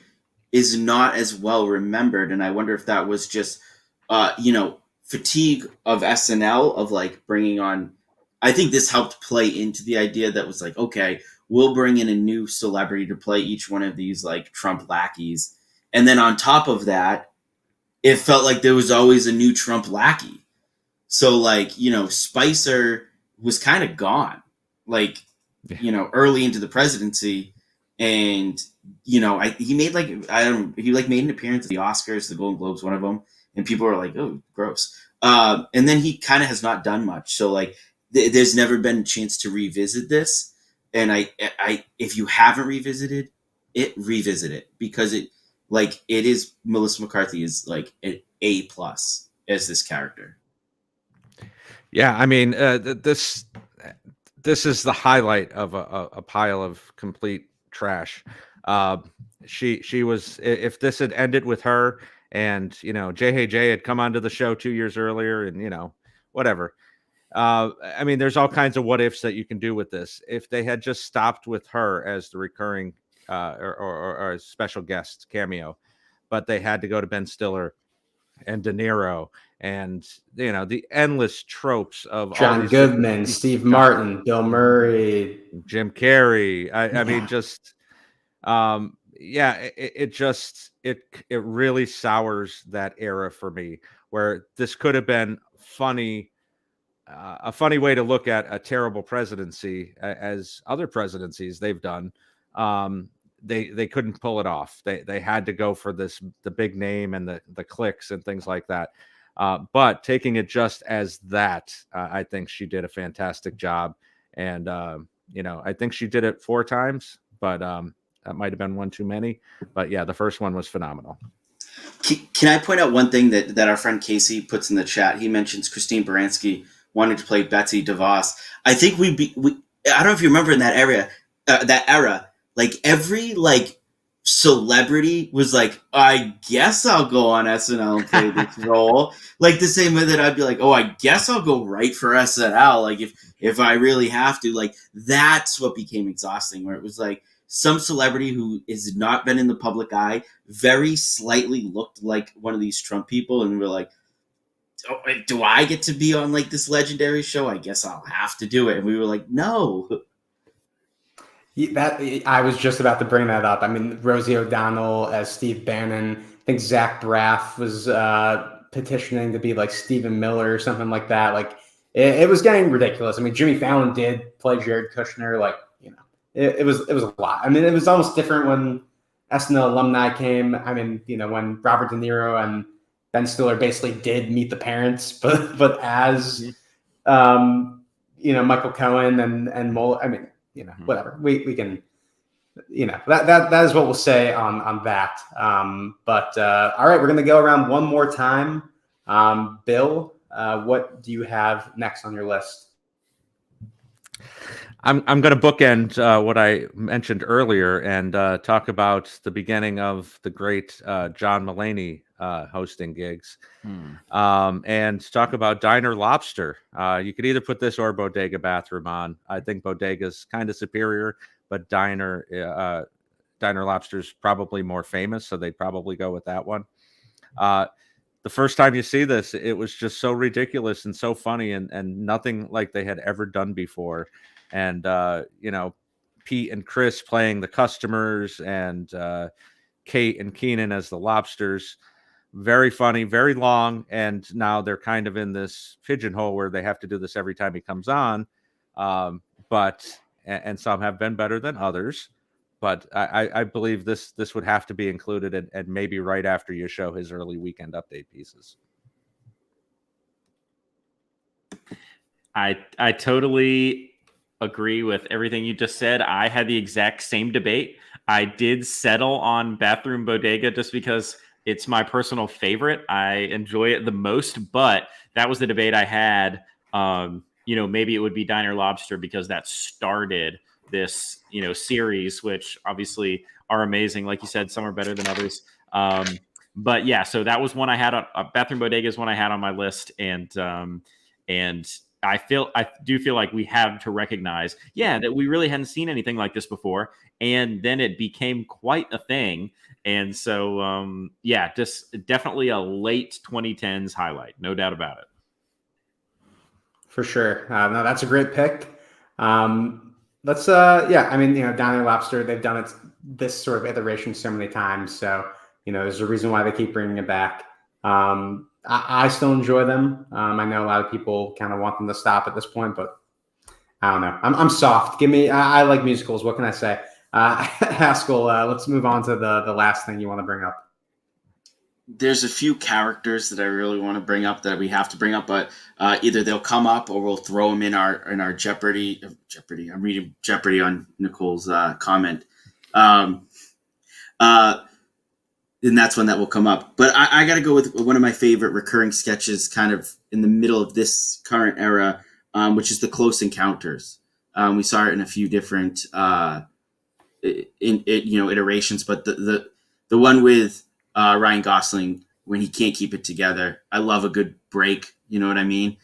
is not as well remembered, and I wonder if that was just fatigue of SNL of bringing on. I think this helped play into the idea that was okay, we'll bring in a new celebrity to play each one of these Trump lackeys, and then on top of that, it felt like there was always a new Trump lackey. So Spicer was kind of gone, early into the presidency. And, he made made an appearance at the Oscars, the Golden Globes, one of them. And people were like, oh, gross. And then he kind of has not done much. So there's never been a chance to revisit this. And if you haven't revisited it, revisit it, because it is Melissa McCarthy is an A+ as this character. Yeah. I mean, this is the highlight of a pile of complete trash. She was, if this had ended with her and JHJ had come onto the show 2 years earlier and whatever, I mean, there's all kinds of what ifs that you can do with this. If they had just stopped with her as the recurring or a special guest cameo, but they had to go to Ben Stiller, and De Niro, and the endless tropes of all John these Goodman, Steve Martin, Bill Murray, Jim Carrey. I mean, Yeah. just it really sours that era for me, where this could have been funny, a funny way to look at a terrible presidency, as other presidencies they've done. They couldn't pull it off. They had to go for the big name and the clicks and things like that. But taking it just as that, I think she did a fantastic job. And I think she did it 4 times, but that might have been one too many. But yeah, the first one was phenomenal. Can I point out one thing that our friend Casey puts in the chat? He mentions Christine Baranski wanted to play Betsy DeVos. I think we I don't know if you remember in that era, like every celebrity was like, I guess I'll go on SNL and play this role. Like the same way that I'd be like, oh, I guess I'll go write for SNL. Like if I really have to, like that's what became exhausting, where it was like some celebrity who has not been in the public eye very slightly looked like one of these Trump people. And we're like, oh, do I get to be on like this legendary show? I guess I'll have to do it. And we were like, no. That I was just about to bring that up. I mean, Rosie O'Donnell as Steve Bannon. I think Zach Braff was petitioning to be like Stephen Miller or something like that. Like it was getting ridiculous. I mean, Jimmy Fallon did play Jared Kushner. Like it was a lot. I mean, it was almost different when SNL alumni came. I mean, when Robert De Niro and Ben Stiller basically did meet the parents, but as Michael Cohen and Mueller. I mean. Whatever we can, that is what we'll say on that. But all right, we're going to go around one more time. Bill, what do you have next on your list? I'm going to bookend what I mentioned earlier and talk about the beginning of the great John Mulaney hosting gigs, and talk about Diner Lobster. You could either put this or Bodega Bathroom on. I think Bodega's kind of superior, but Diner Lobster's probably more famous, so they'd probably go with that one. The first time you see this, it was just so ridiculous and so funny, and nothing like they had ever done before. And Pete and Chris playing the customers, and Kate and Keenan as the lobsters. Very funny, very long, and now they're kind of in this pigeonhole where they have to do this every time he comes on. But some have been better than others. But I believe this would have to be included, and maybe right after you show his early Weekend Update pieces. I totally agree with everything you just said. I had the exact same debate. I did settle on Bathroom Bodega just because it's my personal favorite. I enjoy it the most, but that was the debate I had. Maybe it would be Diner Lobster because that started this, series, which obviously are amazing. Like you said, some are better than others. But yeah, so that was one I had on Bathroom Bodega is one I had on my list. And I do feel like we have to recognize, that we really hadn't seen anything like this before. And then it became quite a thing. And so, just definitely a late 2010s highlight. No doubt about it. For sure. No, that's a great pick. Let's, Diner Lobster, they've done this sort of iteration so many times. So, there's a reason why they keep bringing it back. I still enjoy them. I know a lot of people kind of want them to stop at this point, but I don't know. I'm soft. I like musicals. What can I say? Haskell, let's move on to the last thing you want to bring up. There's a few characters that I really want to bring up that we have to bring up, but either they'll come up or we'll throw them in our Jeopardy. I'm reading Jeopardy on Nicole's comment. And that's when that will come up. But I got to go with one of my favorite recurring sketches kind of in the middle of this current era, which is the Close Encounters. We saw it in a few different iterations, but the one with Ryan Gosling when he can't keep it together. I love a good break. You know what I mean?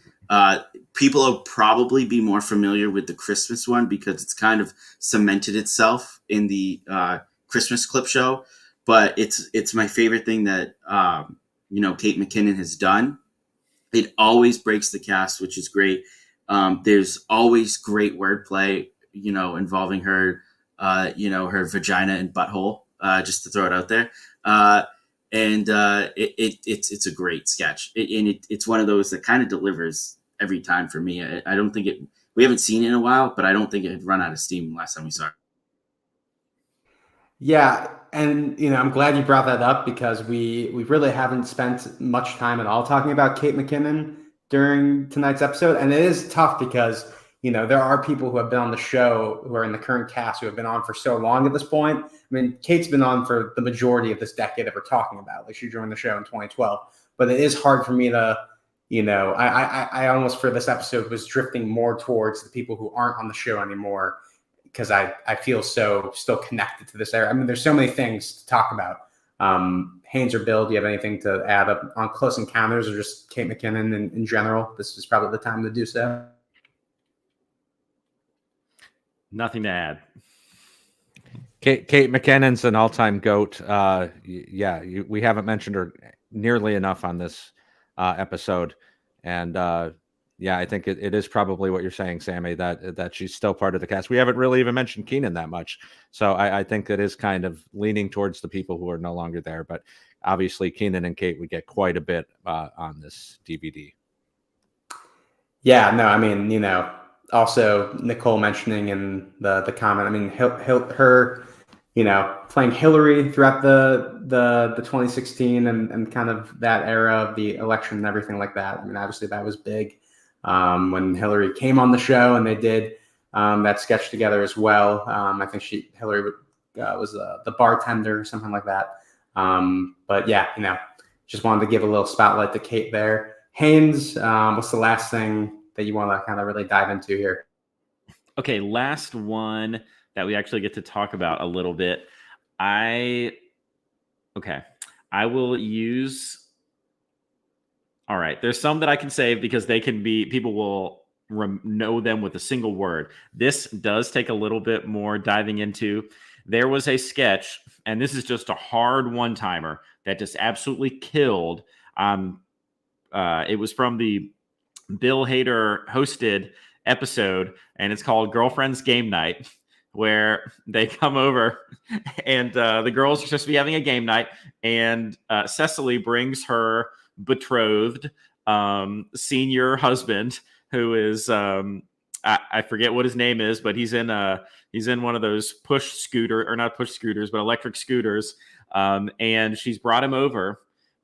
People will probably be more familiar with the Christmas one because it's kind of cemented itself in the Christmas clip show. But it's my favorite thing that Kate McKinnon has done. It always breaks the cast, which is great. There's always great wordplay, involving her, her vagina and butthole, just to throw it out there. It's a great sketch. It's one of those that kind of delivers every time for me. I don't think we haven't seen it in a while, but I don't think it had run out of steam last time we saw it. Yeah, and I'm glad you brought that up because we really haven't spent much time at all talking about Kate McKinnon during tonight's episode, and it is tough because there are people who have been on the show who are in the current cast who have been on for so long at this point. I mean, Kate's been on for the majority of this decade that we're talking about. Like, she joined the show in 2012, but it is hard for me to, I almost for this episode was drifting more towards the people who aren't on the show anymore, because I feel so still connected to this era. I mean, there's so many things to talk about. Haynes or Bill, do you have anything to add up on Close Encounters or just Kate McKinnon in general? This is probably the time to do so. Nothing to add. Kate McKinnon's an all-time GOAT. We haven't mentioned her nearly enough on this episode. And I think it is probably what you're saying, Sammy, that she's still part of the cast. We haven't really even mentioned Keenan that much. So I think it is kind of leaning towards the people who are no longer there. But obviously, Keenan and Kate would get quite a bit on this DVD. Yeah, no, I mean, also Nicole mentioning in the comment, I mean, her, playing Hillary throughout the 2016 and kind of that era of the election and everything like that. I mean, obviously that was big. When Hillary came on the show and they did that sketch together as well. I think Hillary was the bartender or something like that. But yeah, just wanted to give a little spotlight to Kate there. Haynes, what's the last thing that you want to kind of really dive into here? Okay, last one that we actually get to talk about a little bit. I will use... All right, there's some that I can save because people will know them with a single word. This does take a little bit more diving into. There was a sketch, and this is just a hard one-timer that just absolutely killed. It was from the Bill Hader hosted episode, and it's called Girlfriend's Game Night, where they come over and the girls are supposed to be having a game night, and Cecily brings her betrothed senior husband, who is I forget what his name is, but he's in one of those not push scooters, but electric scooters, and she's brought him over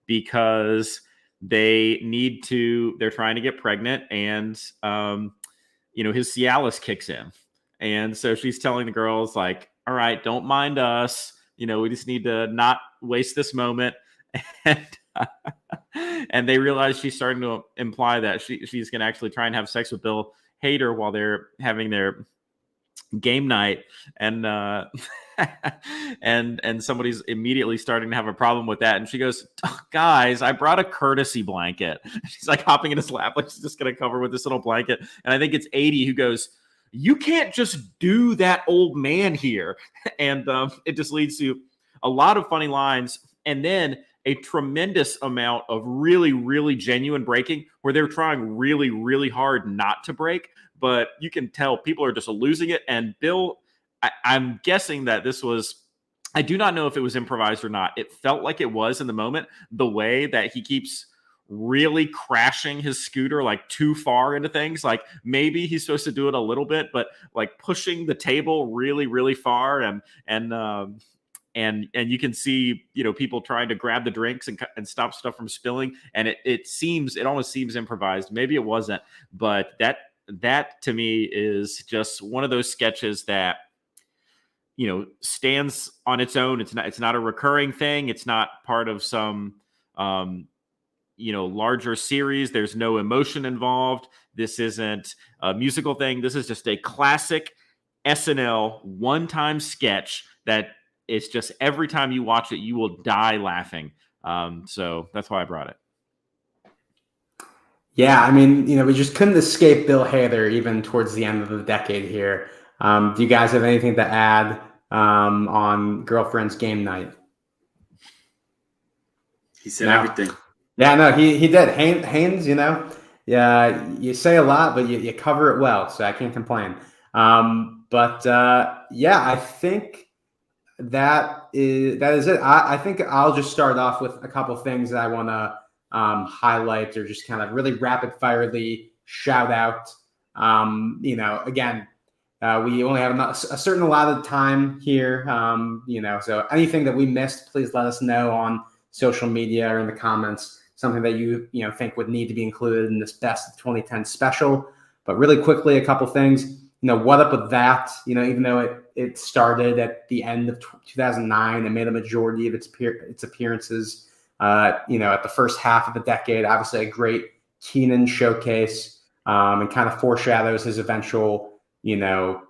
because they're trying to get pregnant, and his Cialis kicks in, and so she's telling the girls, like, all right, don't mind us, we just need to not waste this moment. And they realize she's starting to imply that she's going to actually try and have sex with Bill Hader while they're having their game night, and and somebody's immediately starting to have a problem with that. And she goes, guys, I brought a courtesy blanket. She's like hopping in his lap, like she's just going to cover with this little blanket. And I think it's 80 who goes, you can't just do that, old man here. And it just leads to a lot of funny lines. And then a tremendous amount of really, really genuine breaking where they're trying really, really hard not to break, but you can tell people are just losing it. And Bill, I'm guessing that this was, I do not know if it was improvised or not. It felt like it was in the moment, the way that he keeps really crashing his scooter like too far into things. Like maybe he's supposed to do it a little bit, but like pushing the table really, really far, and you can see, people trying to grab the drinks and stop stuff from spilling. And it almost seems improvised. Maybe it wasn't, but that to me is just one of those sketches that, stands on its own. It's not a recurring thing. It's not part of some, larger series. There's no emotion involved. This isn't a musical thing. This is just a classic SNL one-time sketch that it's just every time you watch it, you will die laughing. So that's why I brought it. Yeah, I mean, we just couldn't escape Bill Hader even towards the end of the decade here. Do you guys have anything to add on Girlfriend's Game Night? He said everything. Yeah, no, he did. Haynes, yeah, you say a lot, but you cover it well, so I can't complain. But yeah, I think that is it. I think I'll just start off with a couple things that I want to highlight or just kind of really rapid firely shout out. Again, we only have a certain allotted time here. So anything that we missed, please let us know on social media or in the comments. Something that you think would need to be included in this best of 2010 special. But really quickly, a couple things. What up with that? Even though it started at the end of 2009 and made a majority of its appearances, at the first half of the decade, obviously a great Keenan showcase, and kind of foreshadows his eventual,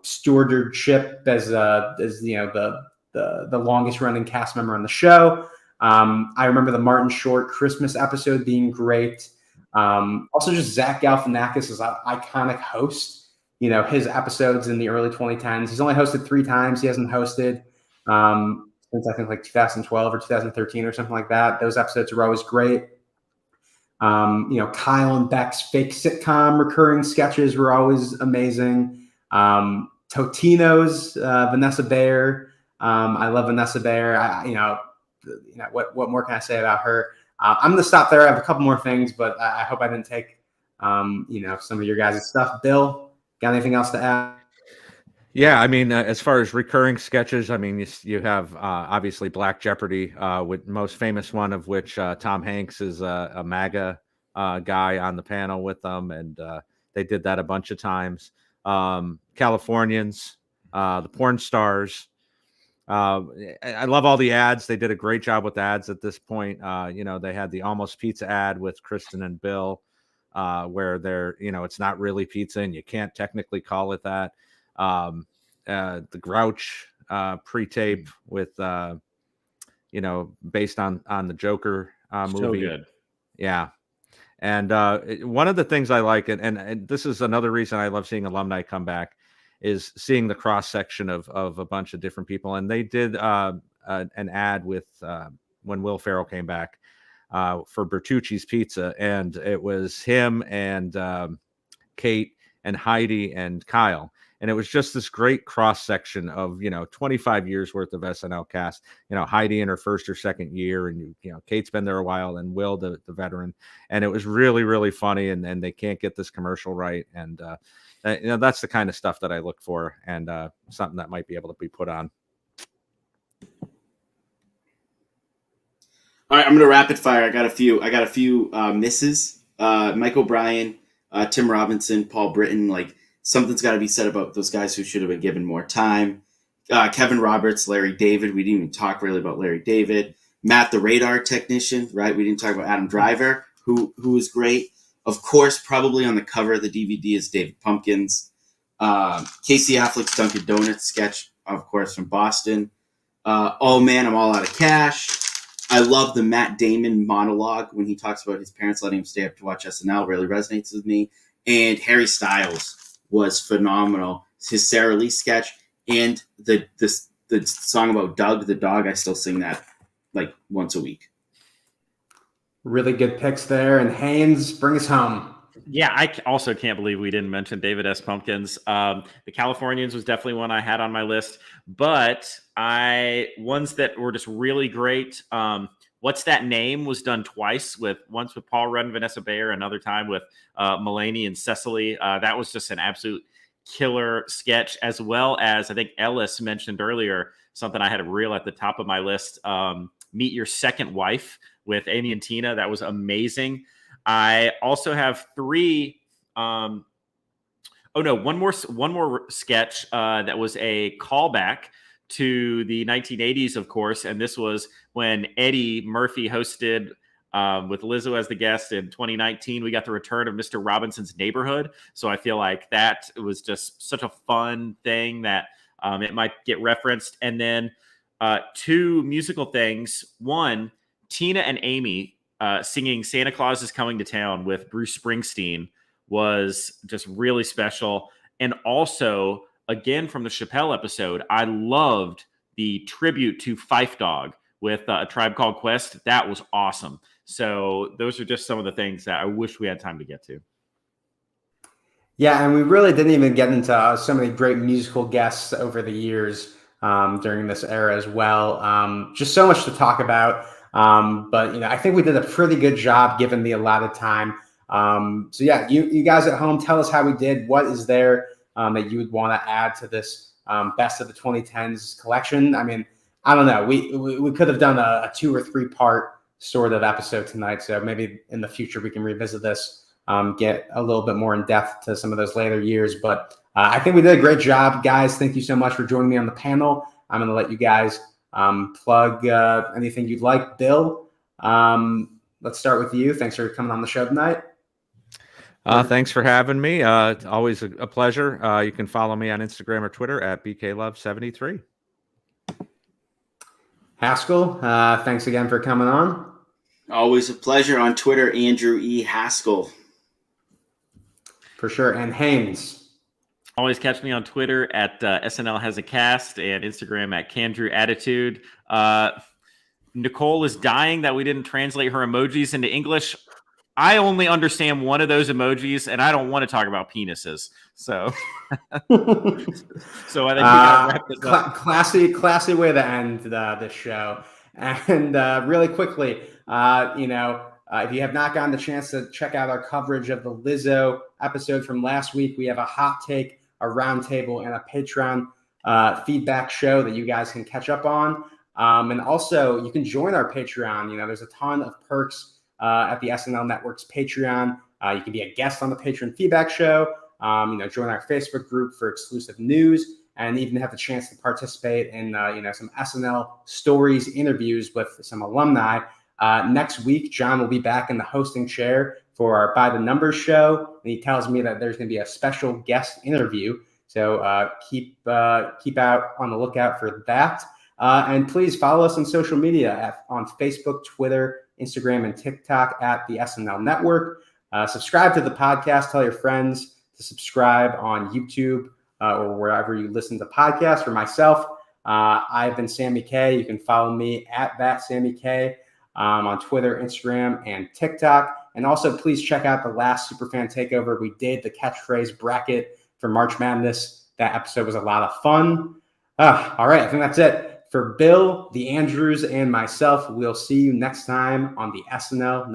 stewardship as the longest running cast member on the show. I remember the Martin Short Christmas episode being great. Also just Zach Galifianakis is an iconic host. His episodes in the early 2010s. He's only hosted 3 times. He hasn't hosted since I think like 2012 or 2013 or something like that. Those episodes are always great. Kyle and Beck's fake sitcom recurring sketches were always amazing. Totino's Vanessa Bayer. I love Vanessa Bayer. What more can I say about her? I'm going to stop there. I have a couple more things, but I hope I didn't take some of your guys' stuff. Bill, got anything else to add? Yeah, I mean, as far as recurring sketches, I mean, you have obviously Black Jeopardy, with most famous one of which Tom Hanks is a MAGA guy on the panel with them, and they did that a bunch of times. Californians, the porn stars. I love all the ads. They did a great job with ads at this point. They had the Almost Pizza ad with Kristen and Bill, where they're, it's not really pizza and you can't technically call it that. The Grouch pre-tape with, based on the Joker movie. So good. Yeah. And one of the things I like, and this is another reason I love seeing alumni come back, is seeing the cross section of a bunch of different people. And they did an ad with when Will Ferrell came back for Bertucci's Pizza, and it was him and Kate and Heidi and Kyle. And it was just this great cross section of 25 years worth of SNL cast. Heidi in her first or second year, and Kate's been there a while, and Will the veteran. And it was really, really funny. And they can't get this commercial right. And that's the kind of stuff that I look for, and something that might be able to be put on. All right, I'm gonna rapid fire. I got a few misses. Mike O'Brien, Tim Robinson, Paul Britton. Like, something's got to be said about those guys who should have been given more time. Kevin Roberts, Larry David. We didn't even talk really about Larry David. Matt, the radar technician, right? We didn't talk about Adam Driver, who was great. Of course, probably on the cover of the DVD is David Pumpkins. Casey Affleck's Dunkin' Donuts sketch, of course, from Boston. Oh man, I'm all out of cash. I love the Matt Damon monologue when he talks about his parents letting him stay up to watch SNL. Really resonates with me. And Harry Styles was phenomenal. His Sarah Lee sketch and the song about Doug the dog. I still sing that like once a week. Really good picks there. And Haynes, bring us home. Yeah, I also can't believe we didn't mention David S. Pumpkins. The Californians was definitely one I had on my list, but ones that were just really great. What's That Name was done twice, once with Paul Rudd and Vanessa Bayer, another time with Mulaney and Cecily. That was just an absolute killer sketch, as well as I think Ellis mentioned earlier, something I had a reel at the top of my list. Meet Your Second Wife with Amy and Tina. That was amazing. I also have one more sketch that was a callback to the 1980s, of course. And this was when Eddie Murphy hosted with Lizzo as the guest in 2019. We got the return of Mr. Robinson's Neighborhood. So I feel like that was just such a fun thing that it might get referenced. And then 2 musical things. One, Tina and Amy singing Santa Claus is Coming to Town with Bruce Springsteen was just really special. And also, again, from the Chappelle episode, I loved the tribute to Phife Dawg with A Tribe Called Quest. That was awesome. So those are just some of the things that I wish we had time to get to. Yeah, and we really didn't even get into so many great musical guests over the years during this era as well. Just so much to talk about. But I think we did a pretty good job given the allotted time. So yeah, you guys at home, tell us how we did. What is there that you would want to add to this best of the 2010s collection? I mean, I don't know. We could have done a 2 or 3 part sort of episode tonight. So maybe in the future we can revisit this, get a little bit more in depth to some of those later years. But I think we did a great job, guys. Thank you so much for joining me on the panel. I'm going to let you guys plug anything you'd like. Bill, let's start with you. Thanks for coming on the show tonight. Thanks for having me. Always a pleasure. You can follow me on Instagram or Twitter at BKLove73. Haskell, thanks again for coming on. Always a pleasure. On Twitter, Andrew E. Haskell. For sure. And Haynes. Always catch me on Twitter at SNL Has a Cast and Instagram at Candrew Attitude. Nicole is dying that we didn't translate her emojis into English. I only understand one of those emojis, and I don't want to talk about penises. So, I think we got to wrap this up. Classy way to end this show. And really quickly, if you have not gotten the chance to check out our coverage of the Lizzo episode from last week, we have a hot take, a roundtable, and a Patreon feedback show that you guys can catch up on. And also, you can join our Patreon. There's a ton of perks at the SNL Network's Patreon. You can be a guest on the Patreon feedback show, join our Facebook group for exclusive news, and even have the chance to participate in, some SNL stories, interviews with some alumni. Next week, John will be back in the hosting chair for our By the Numbers show, and he tells me that there's going to be a special guest interview. So keep out on the lookout for that. And please follow us on social media on Facebook, Twitter, Instagram, and TikTok at the SNL Network. Subscribe to the podcast. Tell your friends to subscribe on YouTube or wherever you listen to podcasts. For myself, I've been Sammy Kay. You can follow me at that Sammy Kay on Twitter, Instagram, and TikTok. And also, please check out the last Superfan Takeover. We did the catchphrase bracket for March Madness. That episode was a lot of fun. All right, I think that's it. For Bill, the Andrews, and myself, we'll see you next time on the SNL